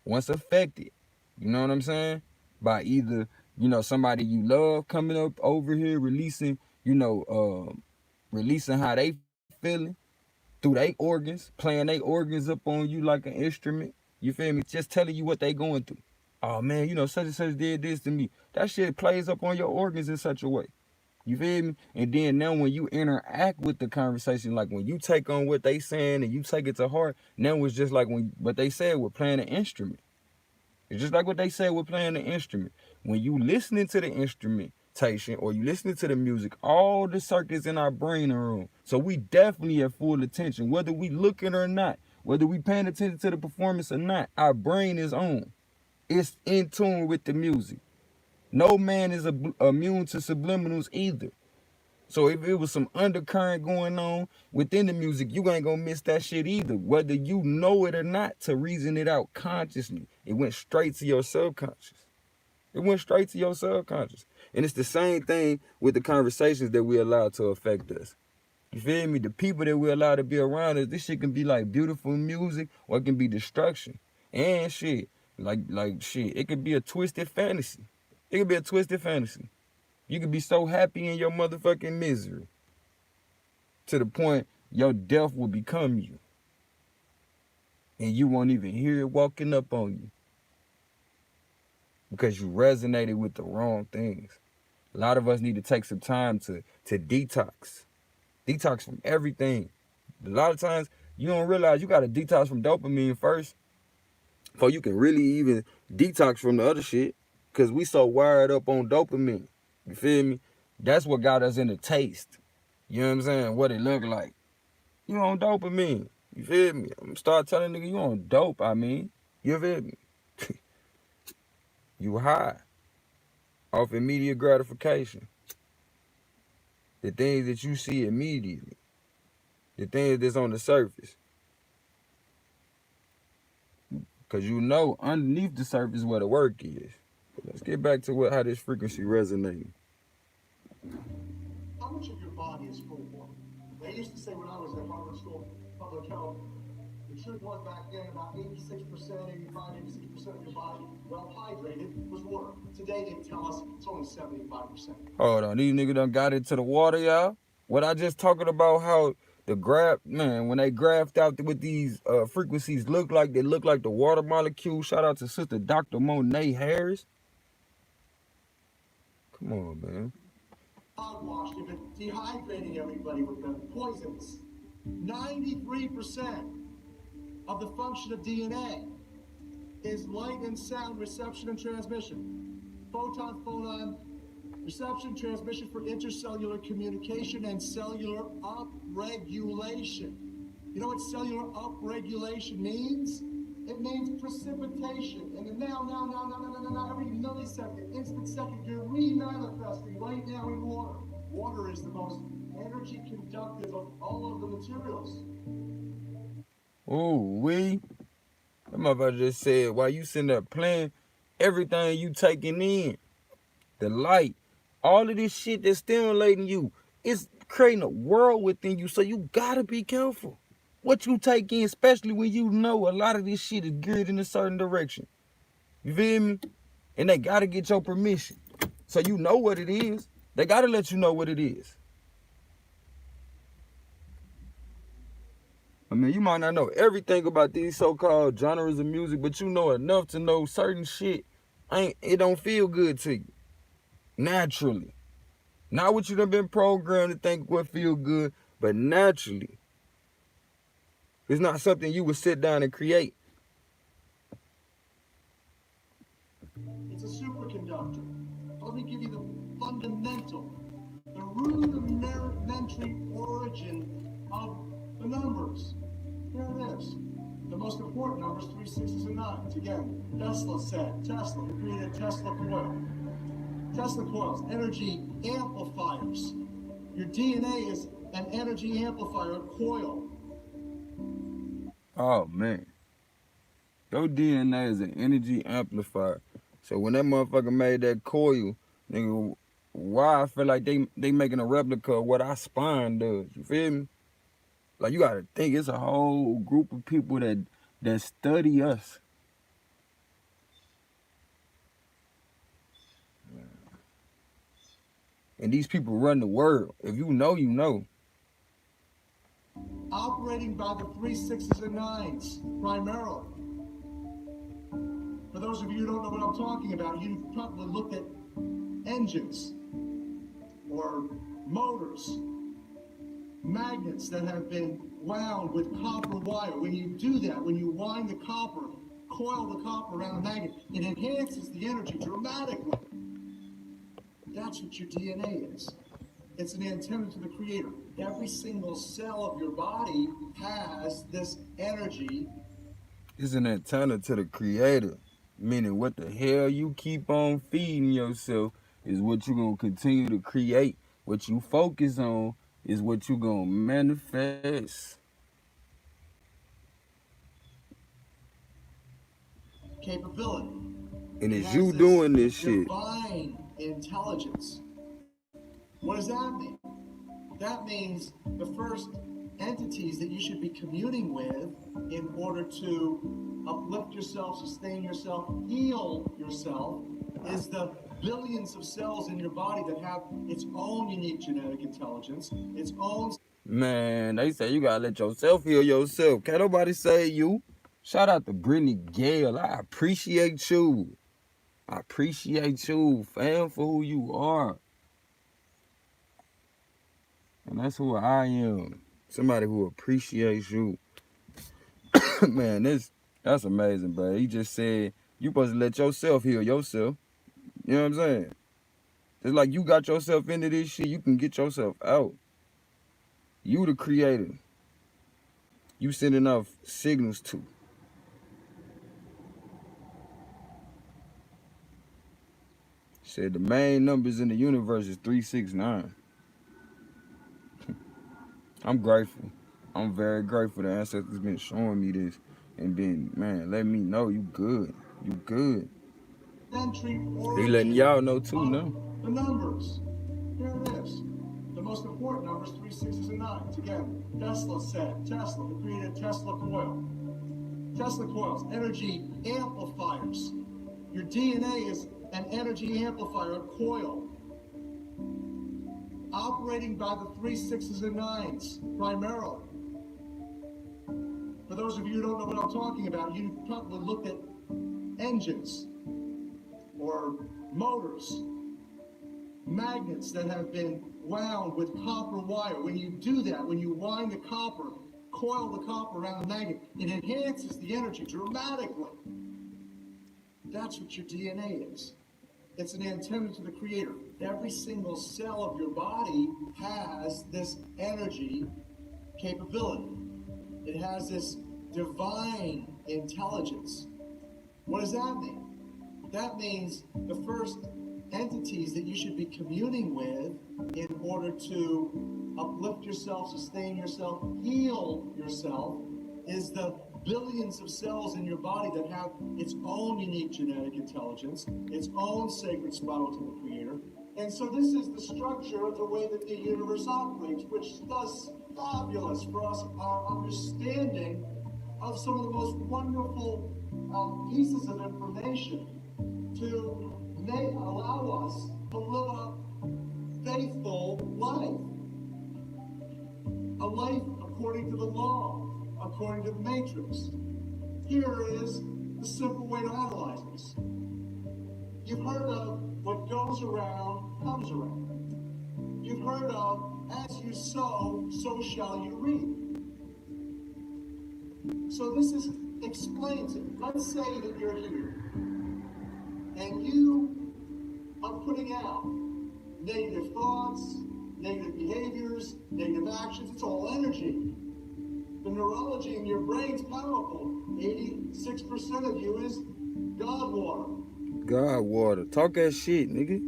A: once affected, you know what I'm saying? By either, somebody you love coming up over here releasing, releasing how they feeling through their organs, playing their organs up on you like an instrument. You feel me? Just telling you what they going through. Oh man, such and such did this to me. That shit plays up on your organs in such a way. You feel me? And then now when you interact with the conversation, like when you take on what they saying and you take it to heart, now it's just like when what they said with playing an instrument. It's just like what they said with playing the instrument. When you listening to the instrumentation or you listening to the music, all the circuits in our brain are on. So we definitely have full attention, whether we looking or not, whether we paying attention to the performance or not. Our brain is on. It's in tune with the music. No man is immune to subliminals either. So if it was some undercurrent going on within the music, you ain't gonna miss that shit either, whether you know it or not. To reason it out consciously, it went straight to your subconscious. It went straight to your subconscious. And it's the same thing with the conversations that we allow to affect us. You feel me? The people that we allow to be around us, this shit can be like beautiful music or it can be destruction. And shit, like shit, it could be a twisted fantasy. It could be a twisted fantasy. You could be so happy in your motherfucking misery to the point your death will become you. And you won't even hear it walking up on you because you resonated with the wrong things. A lot of us need to take some time to detox. Detox from everything. A lot of times you don't realize you got to detox from dopamine first before you can really even detox from the other shit, because we so wired up on dopamine. You feel me? That's what got us in the taste. You know what I'm saying? What it look like. You on dopamine. You feel me? I'm start telling nigga you on dope, You feel me? You high off immediate gratification. The things that you see immediately. The things that's on the surface. Because underneath the surface where the work is. But let's get back to how this frequency resonating.
C: How much of your body is full of water? They used to say when I was at Harvard School of Public Health, the truth was back then about 86%, 86% of your body, well hydrated, was water. Today they tell us it's only 75%.
A: Hold on, these niggas done got into the water, y'all. What I just talking about how when they graphed out with these frequencies they look like the water molecule. Shout out to Sister Dr. Monet Harris. Come on, man.
C: Hogwash, you've been dehydrating everybody with the poisons. 93% of the function of DNA is light and sound reception and transmission. Photon, reception, transmission for intercellular communication and cellular upregulation. You know what cellular upregulation means? It means precipitation. And now, every millisecond, instant second, you're remanifesting right now in water. Water is the most energy conductive of all of the materials.
A: That motherfucker just said, while you sitting there playing, everything you taking in, the light, all of this shit that's stimulating you, it's creating a world within you. So you gotta be careful what you take in, especially when you know a lot of this shit is geared in a certain direction. You feel me? And they gotta get your permission. So you know what it is. They gotta let you know what it is. I mean, you might not know everything about these so-called genres of music, but you know enough to know certain shit ain't it don't feel good to you naturally. Not what you done been programmed to think what feel good, but naturally. It's not something you would sit down and create.
C: It's a superconductor. Let me give you the fundamental, the rudimentary origin of the numbers. Here it is. The most important numbers, 3 6s and 9s. Again, Tesla said, Tesla, who created Tesla coil. Tesla coils, energy amplifiers. Your DNA is an energy amplifier, a coil.
A: Oh man. Your DNA is an energy amplifier. So when that motherfucker made that coil, nigga, why I feel like they making a replica of what our spine does. You feel me? Like you gotta think it's a whole group of people that study us. And these people run the world. If you know, you know.
C: Operating by the 3 6s and 9s, primarily. For those of you who don't know what I'm talking about, you've probably looked at engines or motors, magnets that have been wound with copper wire. When you do that, when you wind the copper, coil the copper around the magnet, it enhances the energy dramatically. That's what your DNA is. It's an antenna to the creator. Every single cell of your body has this energy.
A: It's an antenna to the creator. Meaning what the hell you keep on feeding yourself is what you're gonna continue to create. What you focus on is what you're gonna manifest.
C: Capability.
A: And
C: It
A: it's
C: has
A: you
C: this
A: doing this shit.
C: divine intelligence. What does that mean? That means the first entities that you should be communing with in order to uplift yourself, sustain yourself, heal yourself, is the billions of cells in your body that have its own unique genetic intelligence, its own.
A: Man, they say you gotta let yourself heal yourself. Can't nobody say you. Shout out to Brittany Gale. I appreciate you. I appreciate you, fam, for who you are. And that's who I am. Somebody who appreciates you. Man, that's amazing, bro. He just said you supposed to let yourself heal yourself. You know what I'm saying? It's like you got yourself into this shit, you can get yourself out. You the creator. You sending off signals to. Said the main numbers in the universe is 369. I'm grateful. I'm very grateful the ancestors been showing me this and been, man, let me know you good. You good.
C: Entry
A: He letting
C: origin
A: y'all know too
C: of
A: now.
C: the numbers. Here it is. The most important numbers, 3 6s and 9s. Again, Tesla said, Tesla, who created Tesla coil. Tesla coils, energy amplifiers. Your DNA is an energy amplifier, a coil, operating by the 3 6s and 9s, primarily. For those of you who don't know what I'm talking about, you've probably looked at engines or motors, magnets that have been wound with copper wire. When you do that, when you wind the copper, coil the copper around the magnet, it enhances the energy dramatically. That's what your DNA is. It's an antenna to the creator. Every single cell of your body has this energy capability. It has this divine intelligence. What does that mean? That means the first entities that you should be communing with in order to uplift yourself, sustain yourself, heal yourself, is the billions of cells in your body that have its own unique genetic intelligence, its own sacred spiral to the creator. And so this is the structure of the way that the universe operates, which does fabulous for us, our understanding of some of the most wonderful pieces of information to allow us to live a faithful life. A life according to the law, according to the matrix. Here is the simple way to analyze this. You've heard of what goes around comes around. You've heard of as you sow, so shall you reap. So this explains it. Let's say that you're here and you are putting out negative thoughts, negative behaviors, negative actions. It's all energy. The neurology in your brain's powerful. 86% of you is God water.
A: God water. Talk that shit, nigga.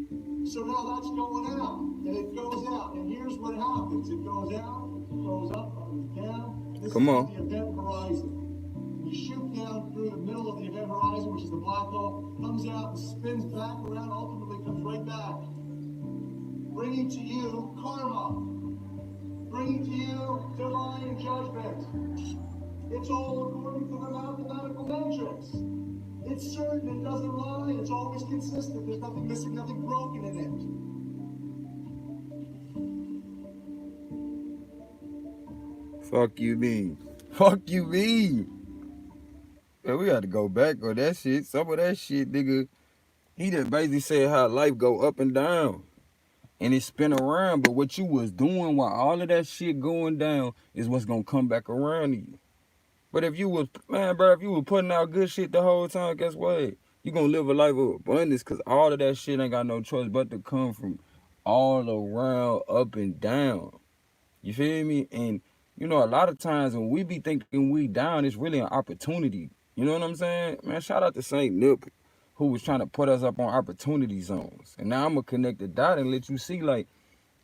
C: So now that's going out, and it goes out, and here's what happens. It goes out, goes up, comes down. This
A: Come
C: is
A: on.
C: called the event horizon. You shoot down through the middle of the event horizon, which is the black hole, comes out and spins back around, ultimately comes right back, bringing to you karma, bringing to you divine judgment. It's all according to the mathematical matrix. It's certain, it doesn't lie, it's always consistent, there's nothing missing, nothing broken in
A: it. Fuck you mean. Fuck you mean. Man, we got to go back on that shit. Some of that shit, nigga, he just basically said how life go up and down. And it spin around, but what you was doing while all of that shit going down is what's gonna come back around to you. But if you was, man, bro, if you were putting out good shit the whole time, guess what? You gonna live a life of abundance, cause all of that shit ain't got no choice but to come from all around, up and down. You feel me? And you know, a lot of times when we be thinking we down, it's really an opportunity. You know what I'm saying? Man, shout out to Saint Nip, who was trying to put us up on opportunity zones. And now I'm gonna connect the dot and let you see, like,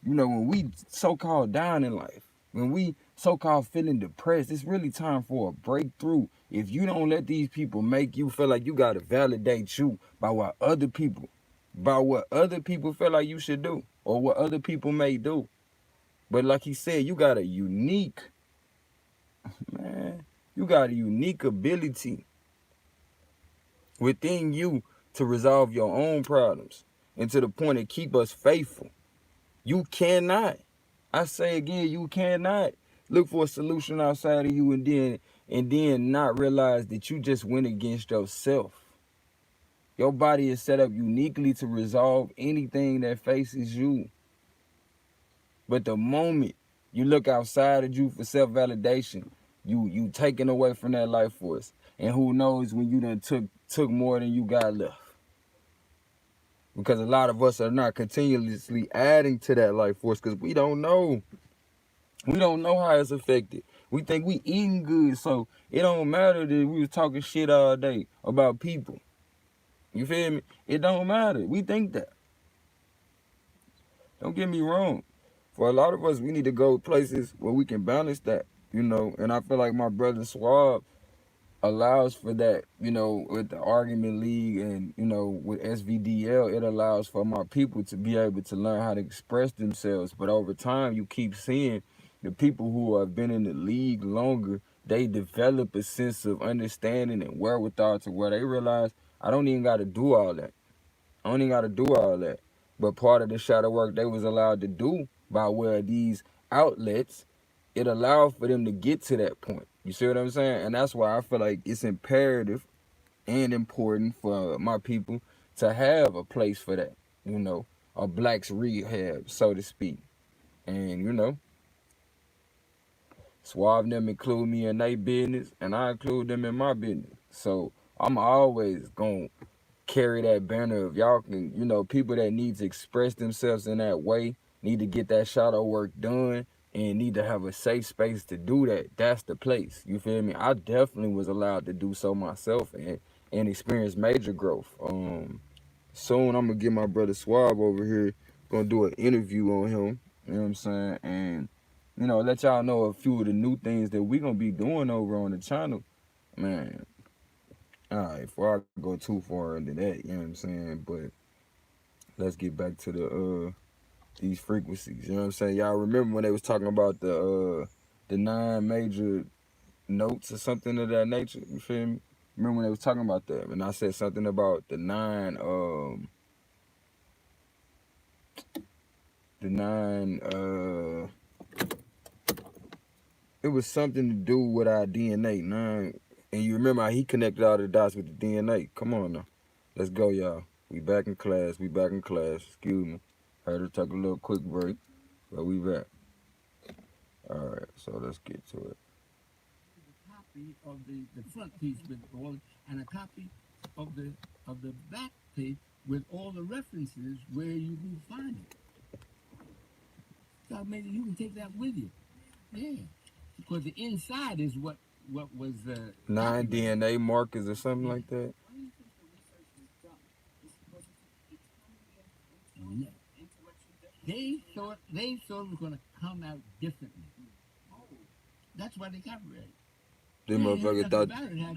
A: you know, when we so-called down in life, when we so-called feeling depressed, it's really time for a breakthrough. If you don't let these people make you feel like you gotta validate you by what other people feel like you should do or what other people may do. But like he said, you got a unique, man, you got a unique ability within you to resolve your own problems and to the point of keep us faithful. You cannot, I say again, you cannot look for a solution outside of you and then not realize that you just went against yourself. Your body is set up uniquely to resolve anything that faces you. But the moment you look outside of you for self-validation, you taken away from that life force. And who knows when you done took more than you got left. Because a lot of us are not continuously adding to that life force because we don't know. We don't know how it's affected. We think we eating good, so it don't matter that we was talking shit all day about people. You feel me? It don't matter. We think that. Don't get me wrong. For a lot of us, we need to go places where we can balance that, you know. And I feel like my brother Swab allows for that, you know, with the Argument League and, you know, with SVDL, it allows for my people to be able to learn how to express themselves. But over time, you keep seeing the people who have been in the league longer, they develop a sense of understanding and wherewithal to where they realize, I don't even got to do all that. I don't even got to do all that. But part of the shadow work they was allowed to do by way of these outlets, it allowed for them to get to that point. You see what I'm saying? And that's why I feel like it's imperative and important for my people to have a place for that, you know, a black's rehab, so to speak. And, you know, Suave them include me in their business, and I include them in my business. So I'm always going to carry that banner of y'all can, you know, people that need to express themselves in that way, need to get that shadow work done, and need to have a safe space to do that. That's the place. You feel me? I definitely was allowed to do so myself and experience major growth. Soon I'm gonna get my brother Swab over here, gonna do an interview on him. You know what I'm saying? And you know, let y'all know a few of the new things that we gonna be doing over on the channel. Man, all right, before I go too far into that, you know what I'm saying? But let's get back to these frequencies. You know what I'm saying? Y'all remember when they was talking about the 9 major notes or something of that nature? You feel me? Remember when they was talking about that? And I said something about the 9 The nine. It was something to do with our DNA. Nine. And you remember how he connected all the dots with the DNA. Come on now. Let's go, y'all. We back in class. We back in class. Excuse me. Had to take a little quick break, but we back. All right. So let's get to it.
E: Copy of the front piece with all, and a copy of the back page with all the references where you can find it. So maybe you can take that with you. Yeah, because the inside is what was
A: Nine
E: copyrighted.
A: DNA markers or something like that.
E: Yeah. They thought it was going to come out differently. That's why they copyrighted.
A: Them
E: You ain't heard
A: motherfucker
E: nothing
A: thought.
E: about it, have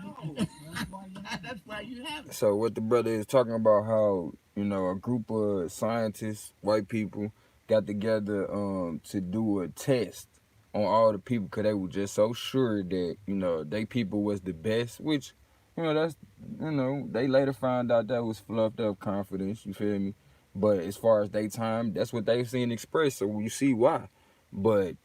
E: you? That's why you have it.
A: So what the brother is talking about, how a group of scientists, white people, got together to do a test on all the people because they were just so sure that they people was the best, which that's they later found out that was fluffed up confidence. You feel me? But as far as they time, that's what they've seen expressed. So you see why. But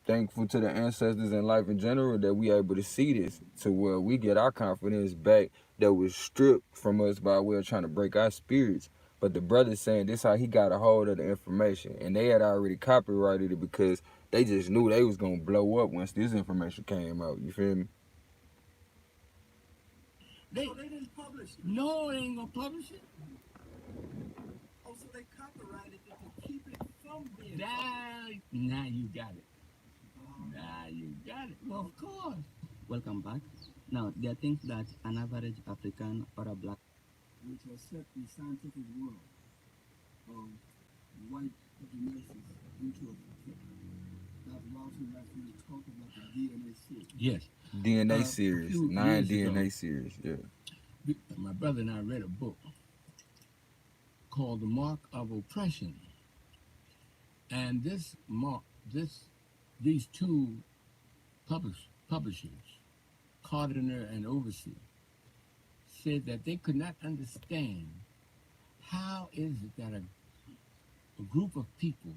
A: thankful to the ancestors and life in general that we able to see this to where we get our confidence back that was stripped from us by way of trying to break our spirits. But the brother's saying this how he got a hold of the information. And they had already copyrighted it because they just knew they was gonna blow up once this information came out. You feel me?
E: They didn't publish it. No, they ain't gonna publish it.
C: Oh, so they copyrighted it to keep it from being.
E: Now you got it. Now you got it. Well, of course.
B: Welcome back. Now, there are things that an average African or a black
C: Which has set the scientific world of white geneticists into a pit. Dr. Lawson last week talked about the DNA series.
E: Yes.
A: DNA
E: A
A: series,
E: few
A: nine
E: years ago,
A: DNA series. Yeah.
E: my brother and I read a book called The Mark of Oppression. And these two publishers, Cardiner and Overseer, said that they could not understand how is it that a group of people,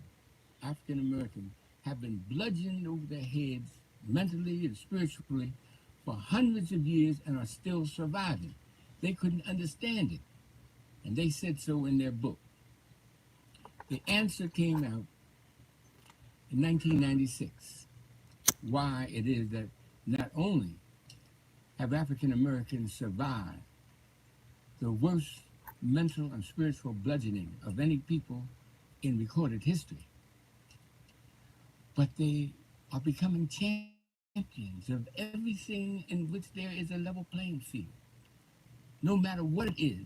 E: African Americans, have been bludgeoned over their heads mentally and spiritually for hundreds of years and are still surviving. They couldn't understand it. And they said so in their book. The answer came out in 1996, why it is that not only have African Americans survived the worst mental and spiritual bludgeoning of any people in recorded history, but they are becoming champions of everything in which there is a level playing field. No matter what it is,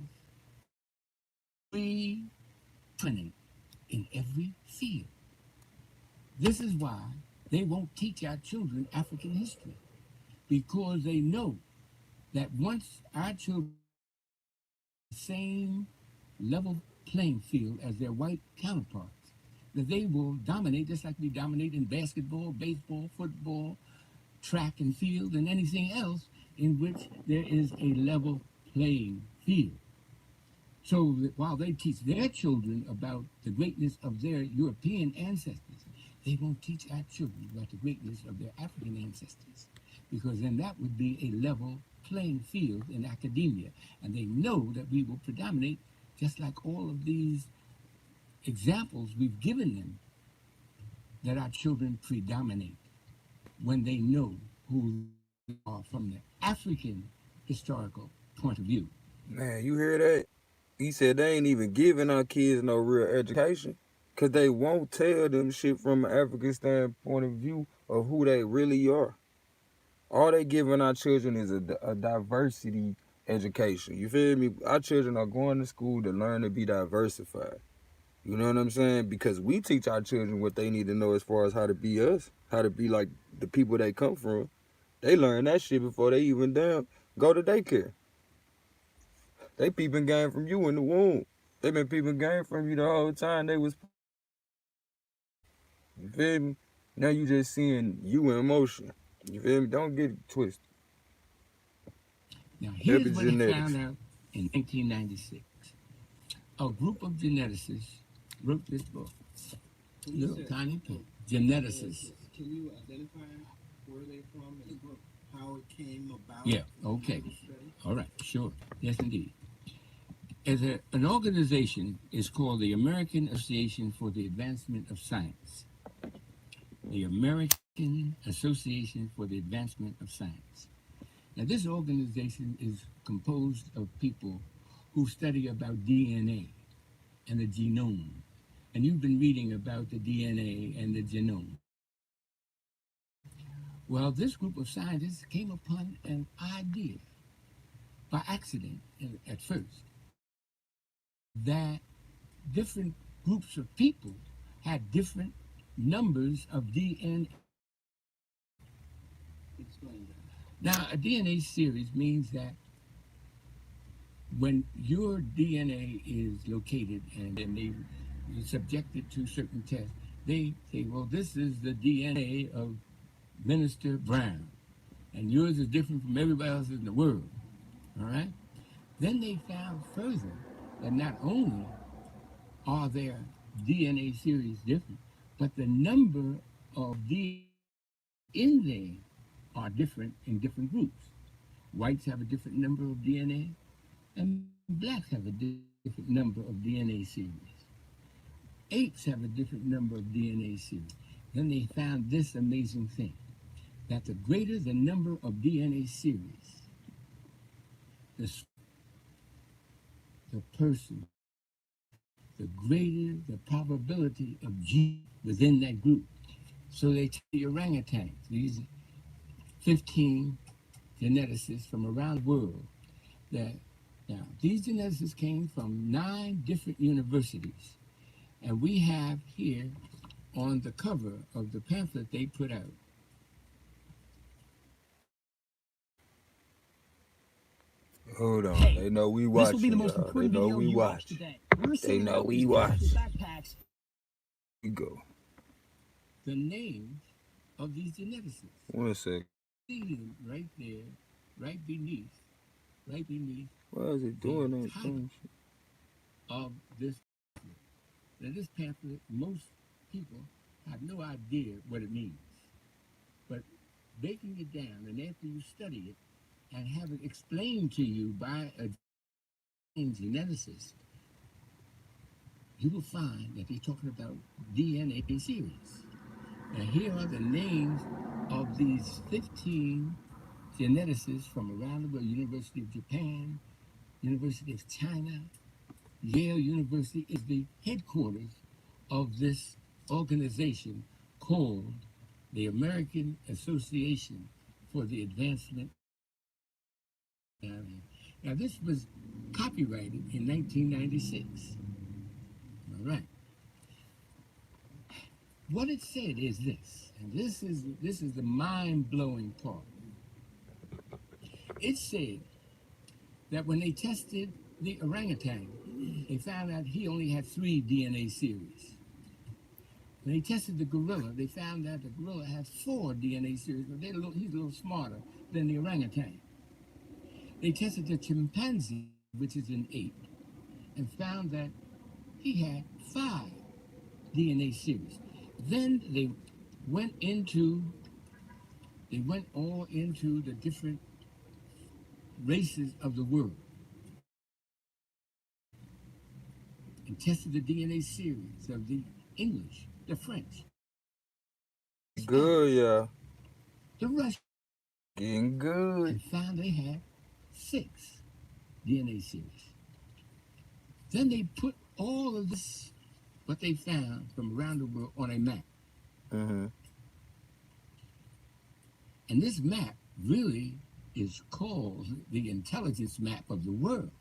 E: we dominate in every field. This is why they won't teach our children African history, because they know that once our children the same level playing field as their white counterparts, that they will dominate just like we dominate in basketball, baseball, football, track and field, and anything else in which there is a level playing field. So that while they teach their children about the greatness of their European ancestors, they won't teach our children about the greatness of their African ancestors, because then that would be a level playing field in academia. And they know that we will predominate, just like all of these examples we've given them, that our children predominate when they know who they are from the African historical point of view.
A: Man, you hear that? He said they ain't even giving our kids no real education because they won't tell them shit from an African standpoint of view of who they really are. All they giving our children is a diversity education. You feel me? Our children are going to school to learn to be diversified. You know what I'm saying? Because we teach our children what they need to know as far as how to be us, how to be like the people they come from. They learn that shit before they even damn go to daycare. They peeping game from you in the womb. They been peeping game from you the whole time they was. You feel me? Now you just seeing you in motion. You feel me? Don't get it twisted.
E: Now, here's what I found
A: Epigenetics.
E: out in 1996. A group of geneticists wrote this book, little tiny pig. Geneticists.
C: Can you identify where they're from and how it came about?
E: Yeah, okay. All right, sure. Yes, indeed. An organization is called the American Association for the Advancement of Science. The American Association for the Advancement of Science. Now, this organization is composed of people who study about DNA and the genome. And you've been reading about the DNA and the genome. Well, this group of scientists came upon an idea by accident at first that different groups of people had different numbers of DNA.
C: Explain that.
E: Now, a DNA series means that when your DNA is located and then they subjected to certain tests, they say, well, this is the DNA of Minister Brown, and yours is different from everybody else in the world. All right? Then they found further that not only are their DNA series different, but the number of DNA in there are different in different groups. Whites have a different number of DNA, and blacks have a different number of DNA series. Apes have a different number of DNA series. Then they found this amazing thing, that the greater the number of DNA series, the person, the greater the probability of G within that group. So they take the orangutans, these 15 geneticists from around the world. Now, these geneticists came from 9 different universities. And we have here on the cover of the pamphlet they put out,
A: Hold on.
E: hey,
A: They know we
E: this will be the
A: watching,
E: most
A: y'all. They
E: important
A: know
E: video
A: we
E: you watch
A: watch.
E: today. We're
A: They
E: sending
A: know
E: out
A: we
E: these
A: watch.
E: colorful backpacks.
A: We go.
E: The names of these geneticists.
A: 1 sec.
E: See them right there, right beneath
A: Why is it
E: the
A: doing that
E: title
A: thing?
E: of this pamphlet. Now, this pamphlet, most people have no idea what it means. But breaking it down, and after you study it and have it explained to you by a geneticist, you will find that they're talking about DNA series. Now, here are the names of these 15 geneticists from around the world: University of Japan, University of China, Yale University is the headquarters of this organization called the American Association for the Advancement. Now, this was copyrighted in 1996. All right. What it said is this, and this is the mind-blowing part. It said that when they tested the orangutan, they found out he only had 3 DNA series. When they tested the gorilla, they found that the gorilla had 4 DNA series, but he's a little smarter than the orangutan. They tested the chimpanzee, which is an ape, and found that he had 5 DNA series. Then they went all into the different races of the world and tested the DNA series of the English, the French,
A: Good,
E: Spanish,
A: yeah.
E: the Russian,
A: Getting good.
E: and found they had 6 DNA series. Then they put all of this, what they found from around the world, on a map.
A: Mm-hmm.
E: And this map really is called the intelligence map of the world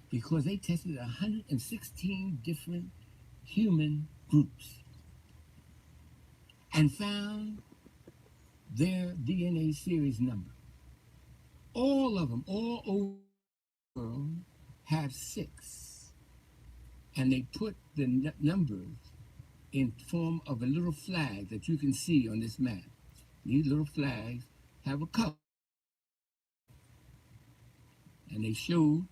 E: because they tested 116 different human groups and found their DNA series number. All of them, all over the world, have 6. And they put the numbers in form of a little flag that you can see on this map. These little flags have a color. And they show,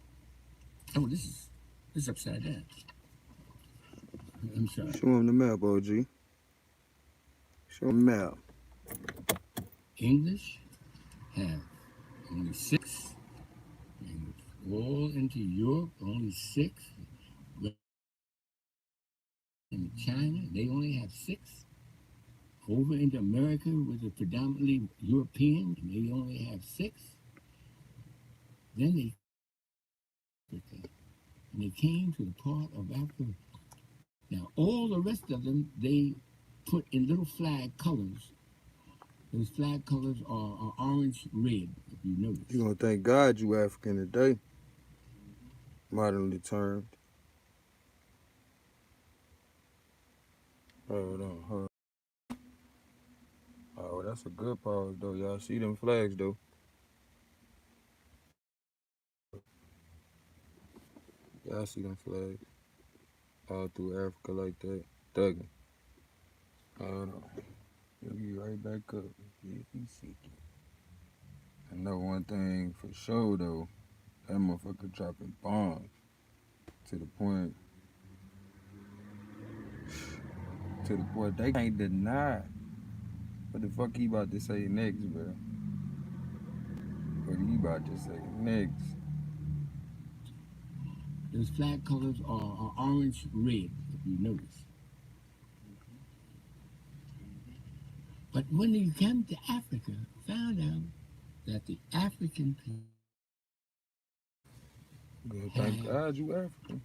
E: oh, this is upside down. I'm sorry.
A: Show him the map, OG. Show him the map.
E: English have only 6, and all into Europe only 6. In China, they only have 6. Over into America, which is predominantly European, and they only have 6. Then they Africa, and they came to the part of Africa. Now, all the rest of them, they put in little flag colors. Those flag colors are orange, red, if you notice.
A: You gonna thank God you African today, modernly termed. Hold on, hold on. Oh, that's a good pause though. Y'all see them flags though. Y'all see them flags all through Africa like that. Thugging. Hold on. He'll be right back up. If he seek it. I know one thing for sure though. That motherfucker dropping bombs to the point they can't deny. What the fuck he about to say next, bro? What he about to say next?
E: Those flag colors are orange, red, if you notice. But when you came to Africa, found out that the African people
A: Good, thank God you African.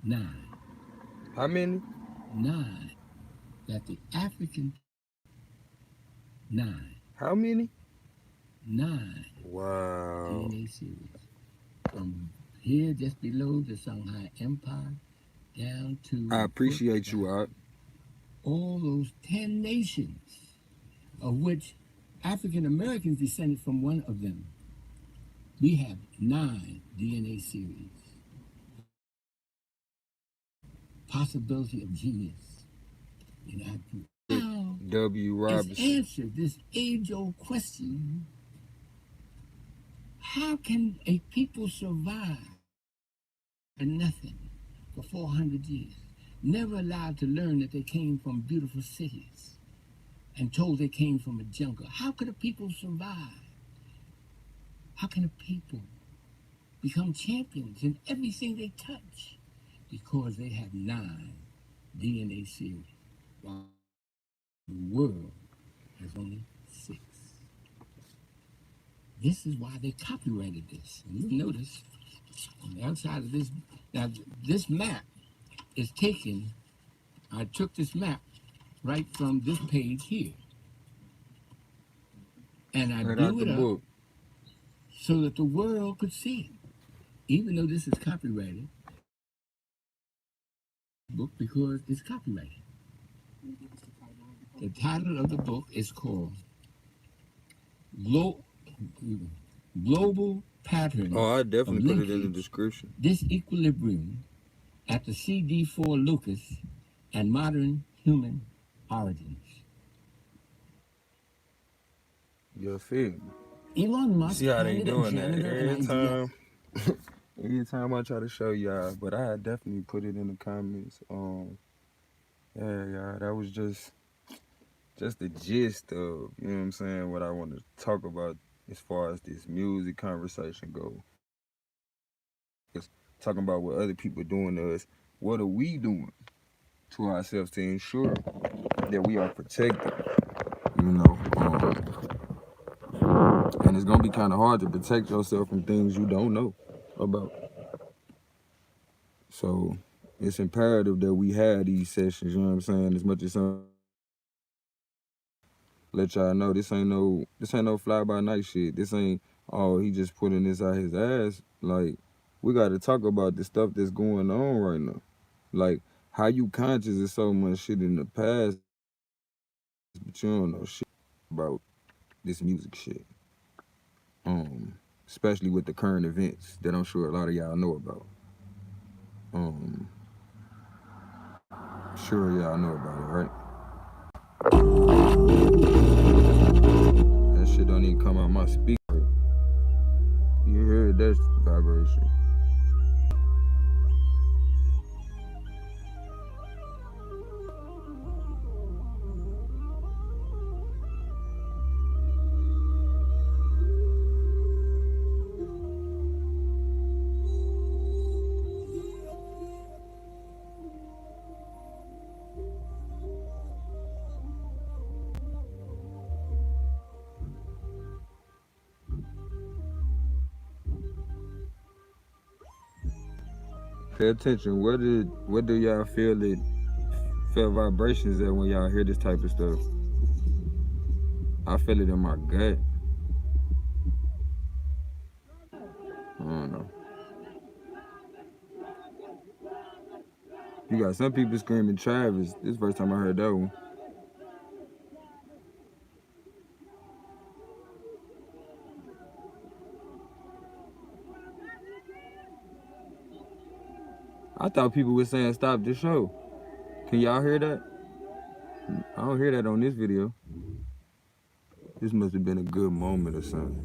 E: 9.
A: How many?
E: 9. That the African 9.
A: How many?
E: 9
A: Wow.
E: DNA series. From here just below the Shanghai Empire down to
A: I appreciate you, Art.
E: all those 10 nations, of which African Americans descended from one of them. We have 9 DNA series. Possibility of genius in our group. Now,
A: W.
E: it's
A: Robinson.
E: answered this age-old question: how can a people survive and nothing for 400 years, never allowed to learn that they came from beautiful cities and told they came from a jungle? How could a people survive? How can a people become champions in everything they touch? Because they have 9 DNA series, while the world has only 6. This is why they copyrighted this. And you notice on the outside of this, now this map is taken, I took this map right from this page here. And I
A: Right out
E: blew
A: the
E: it up
A: book.
E: so that the world could see it. Even though this is copyrighted, book because it's copyrighted. The title of the book is called Global Patterns
A: Oh, I
E: of
A: definitely put it in the
E: Linkage,
A: description.
E: Disequilibrium at the CD4 locus and Modern Human Origins.
A: You feel me?
F: Elon Musk
A: See how they
F: handed a
A: doing that
F: janitor an
A: every
F: idea.
A: time. Every time I try to show y'all, but I definitely put it in the comments. Yeah, y'all, that was just the gist of, you know what I'm saying, what I want to talk about as far as this music conversation go. It's talking about what other people doing to us. What are we doing to ourselves to ensure that we are protected? You know, and it's gonna be kind of hard to protect yourself from things you don't know about. So it's imperative that we have these sessions. You know what I'm saying? As much as some let y'all know, this ain't no fly by night shit. This ain't, oh, he just putting this out his ass. Like, we got to talk about the stuff that's going on right now. Like, how you conscious of so much shit in the past, but you don't know shit about this music shit. Especially with the current events that I'm sure a lot of y'all know about. Sure y'all know about it, right? That shit don't even come out my speaker. You heard that vibration. Pay attention. What do y'all feel vibrations at when y'all hear this type of stuff? I feel it in my gut. I don't know. You got some people screaming Travis. This is the first time I heard that one. I thought people were saying stop the show. Can y'all hear that? I don't hear that on this video. This must have been a good moment or something.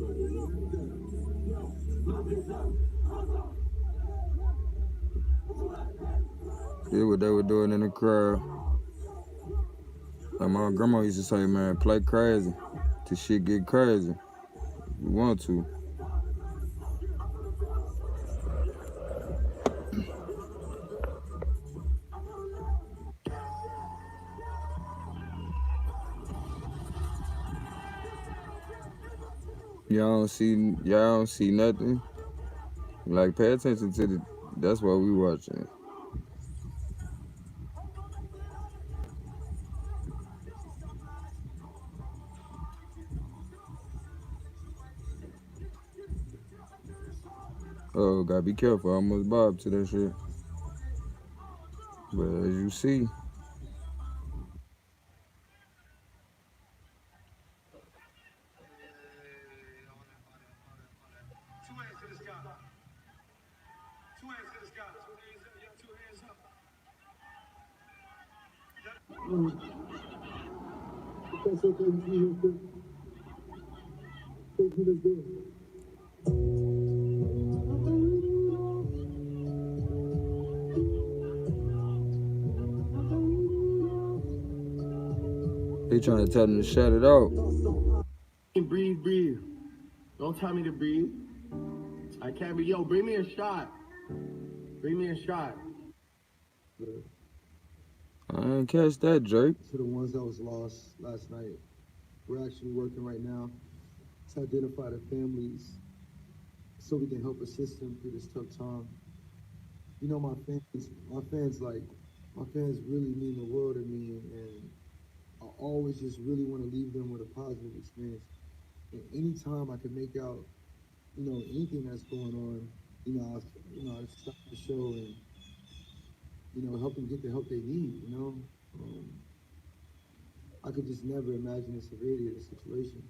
A: See what they were doing in the crowd. Like my grandma used to say, man, play crazy till shit get crazy. You want to. Y'all don't see nothing. Like pay attention to the that's what we watching. Oh, gotta be careful. I almost bob to that shit. But as you see,
C: Two hands to the sky. Two hands to the sky. Two hands up. Yeah, two hands up. That's okay. Take me to do.
A: they trying to tell them to shut it out.
C: Breathe, breathe. Don't tell me to breathe. I can't be. Yo, bring me a shot. Bring me a shot.
A: I ain't catch that, Drake.
C: To the ones that was lost last night, we're actually working right now to identify the families so we can help assist them through this tough time. You know, my fans really mean the world to me, and I always just really want to leave them with a positive experience. And anytime I can make out, anything that's going on, I stop the show and help them get the help they need. I could just never imagine the severity of the situation.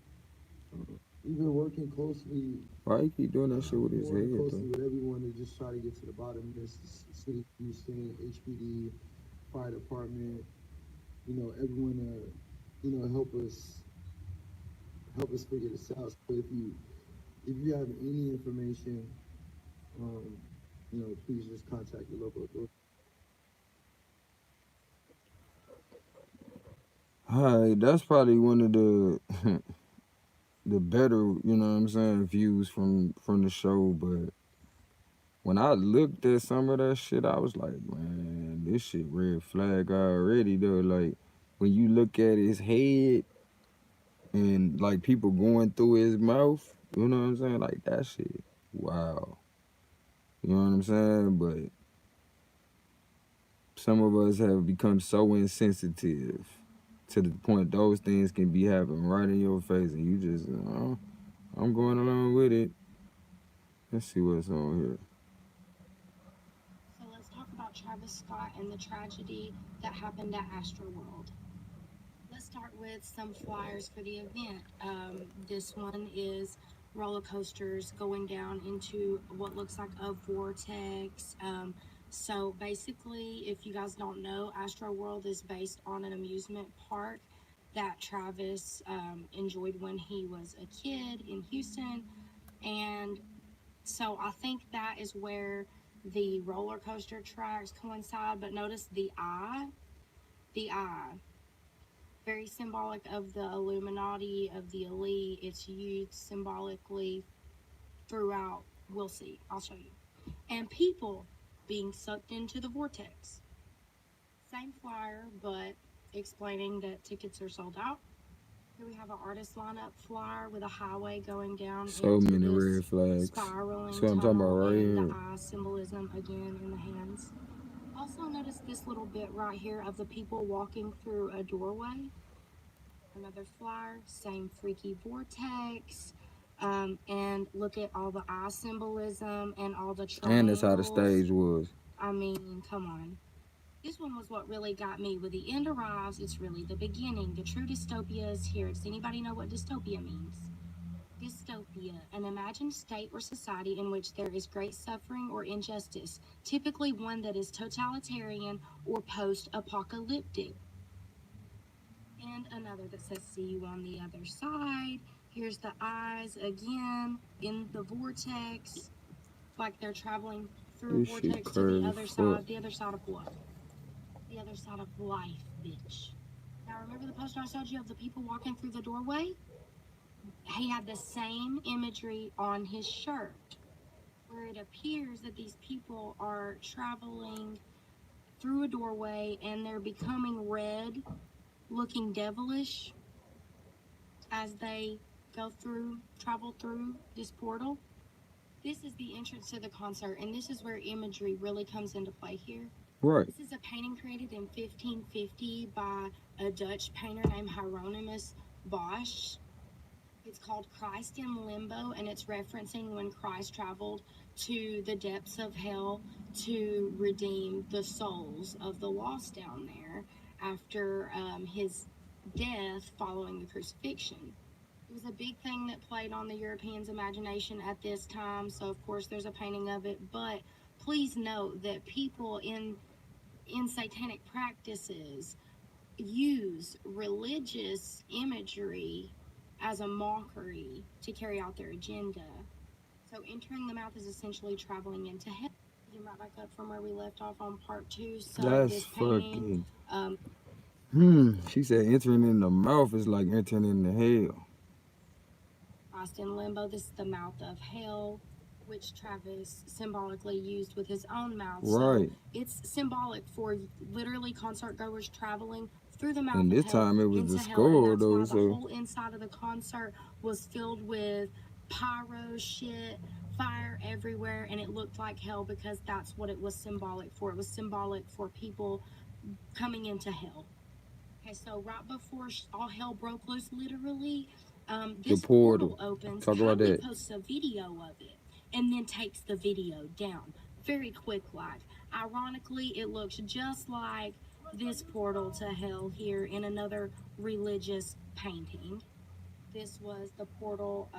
C: We've been working closely,
A: Why he keep doing that shit with his head,
C: closely
A: though?
C: with everyone to just try to get to the bottom of this. City of Houston, HPD, fire department, everyone to, help us figure this out. So if you have any information, um, please just contact your local authority.
A: Alright, that's probably one of the the better, you know what I'm saying, views from the show. But when I looked at some of that shit, I was like, man, this shit red flag already though. Like when you look at his head and like people going through his mouth, you know what I'm saying? Like that shit, wow. You know what I'm saying? But some of us have become so insensitive to the point those things can be happening right in your face, and you just, I'm going along with it. Let's see what's on here.
F: So let's talk about Travis Scott and the tragedy that happened at Astroworld. Let's start with some flyers for the event. This one is roller coasters going down into what looks like a vortex. So basically, if you guys don't know, Astroworld is based on an amusement park that Travis enjoyed when he was a kid in Houston. And so I think that is where the roller coaster tracks coincide. But notice the eye, very symbolic of the Illuminati, of the elite. It's used symbolically throughout. We'll see. I'll show you. And people being sucked into the vortex. Same flyer, but explaining that tickets are sold out. Here we have an artist lineup flyer with a highway going down
A: So
F: into
A: many
F: this
A: red flags.
F: spiraling
A: So I'm talking about
F: tunnel,
A: right
F: and the
A: here.
F: eye symbolism again in the hands. Also, notice this little bit right here of the people walking through a doorway. Another flyer, same freaky vortex. And look at all the eye symbolism and all the
A: And that's how the
F: triangles.
A: stage was.
F: I mean, come on. This one was what really got me. When the end arrives, it's really the beginning. The true dystopia is here. Does anybody know what dystopia means? Dystopia, an imagined state or society in which there is great suffering or injustice, typically one that is totalitarian or post apocalyptic. And another that says, see you on the other side. Here's the eyes again in the vortex, like they're traveling through a
A: This shit
F: vortex to
A: crazy as fuck.
F: the other side of what? The other side of life, bitch. Now, remember the poster I showed you of the people walking through the doorway? He had the same imagery on his shirt, where it appears that these people are traveling through a doorway and they're becoming red, looking devilish as they travel through this portal. This is the entrance to the concert, and this is where imagery really comes into play here.
A: Right.
F: This is a painting created in 1550 by a Dutch painter named Hieronymus Bosch. It's called Christ in Limbo, and it's referencing when Christ traveled to the depths of hell to redeem the souls of the lost down there after his death following the crucifixion. It was a big thing that played on the Europeans' imagination at this time, so of course there's a painting of it. But please note that people in satanic practices use religious imagery as a mockery to carry out their agenda. So entering the mouth is essentially traveling into hell. Zoom right back up from where we left off on part 2. So
A: That's
F: this painting,
A: fucking. She said entering in the mouth is like entering into hell.
F: Christ in Limbo, this is the mouth of hell, which Travis symbolically used with his own mouth.
A: Right.
F: So it's symbolic for literally concert goers traveling through the mouth
A: And
F: of
A: this
F: hell
A: time it was the
F: into hell, and
A: skull
F: that's
A: though.
F: why the
A: So
F: whole inside of the concert was filled with pyro shit, fire everywhere, and it looked like hell because that's what it was symbolic for. It was symbolic for people coming into hell. Okay, so right before all hell broke loose, literally,
A: the
F: this portal
A: portal.
F: opens.
A: Talk about
F: Kylie
A: that.
F: posts a video of it and then takes the video down very quick. Like, ironically, it looks just like this portal to hell here in another religious painting. This was the portal,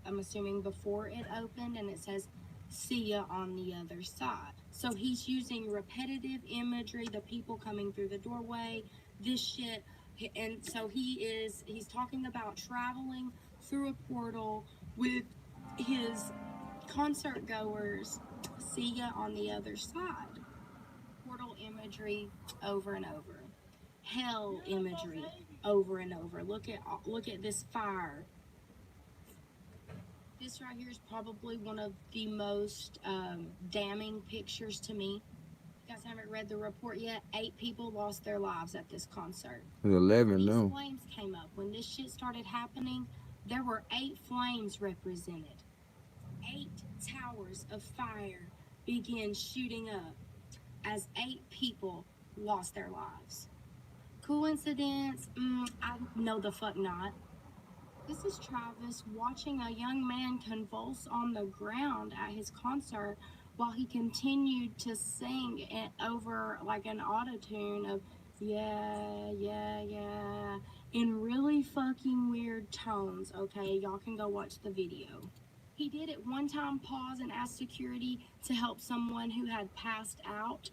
F: I'm assuming before it opened, and it says, see ya on the other side. So he's using repetitive imagery, the people coming through the doorway, this shit. And so he's talking about traveling through a portal with his concert goers. See ya on the other side. Portal imagery over and over. Hell imagery over and over. Look at this fire. This right here is probably one of the most damning pictures to me. You guys haven't read the report yet. 8 people lost their lives at this concert.
A: It's 11
F: These
A: now.
F: flames came up. When this shit started happening, there were 8 flames represented. 8 towers of fire began shooting up as 8 people lost their lives. Coincidence? I know the fuck not. This is Travis watching a young man convulse on the ground at his concert while he continued to sing it over like an auto tune of yeah, yeah, yeah, in really fucking weird tones. Okay, y'all can go watch the video. He did at one time pause and ask security to help someone who had passed out.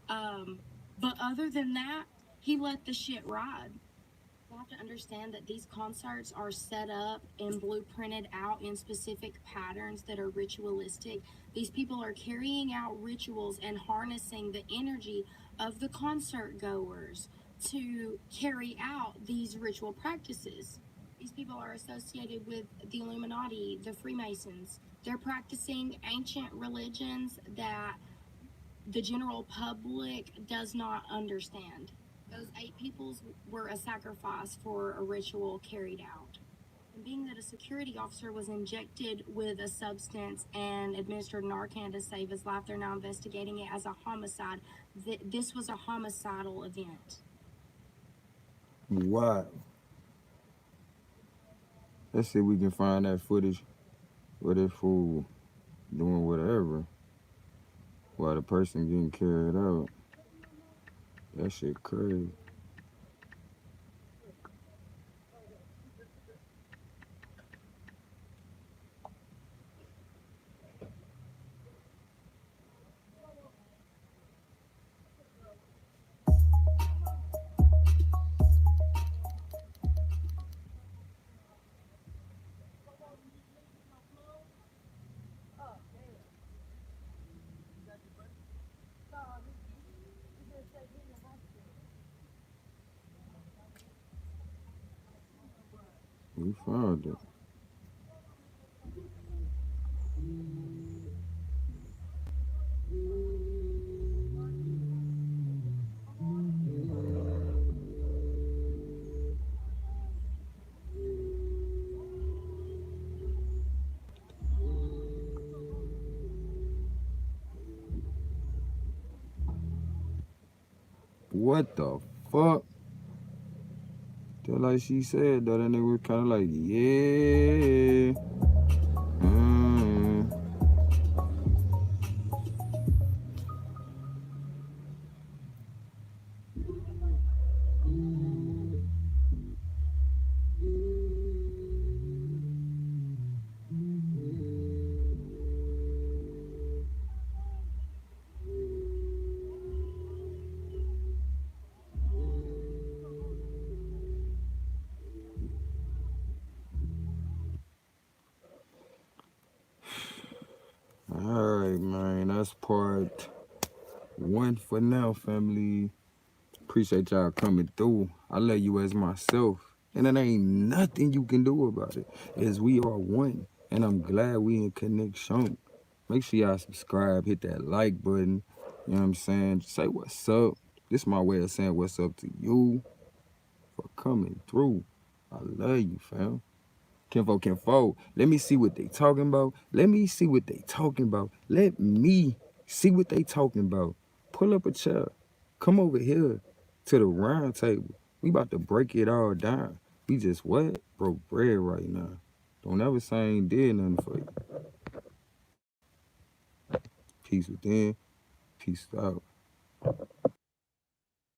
F: But other than that, he let the shit ride. You have to understand that these concerts are set up and blueprinted out in specific patterns that are ritualistic. These people are carrying out rituals and harnessing the energy of the concert goers to carry out these ritual practices. These people are associated with the Illuminati, the Freemasons. They're practicing ancient religions that the general public does not understand. Those 8 peoples were a sacrifice for a ritual carried out. And being that a security officer was injected with a substance and administered Narcan to save his life, they're now investigating it as a homicide. This was a homicidal event.
A: Wow. Let's see if we can find that footage where this fool doing whatever while the person getting carried out. That shit crazy. We found it. What the fuck? Just like she said, though, that nigga was kind of like, yeah. Mm. All right, man. That's part one for now, family. Appreciate y'all coming through. I love you as myself. And it ain't nothing you can do about it. As we are one. And I'm glad we in connection. Make sure y'all subscribe, hit that like button. You know what I'm saying? Say what's up. This is my way of saying what's up to you for coming through. I love you, fam. Kinfo, let me see what they talking about. Let me see what they talking about. Let me see what they talking about. Pull up a chair. Come over here to the round table. We about to break it all down. We just what? Broke bread right now. Don't ever say I ain't did nothing for you. Peace within, peace out.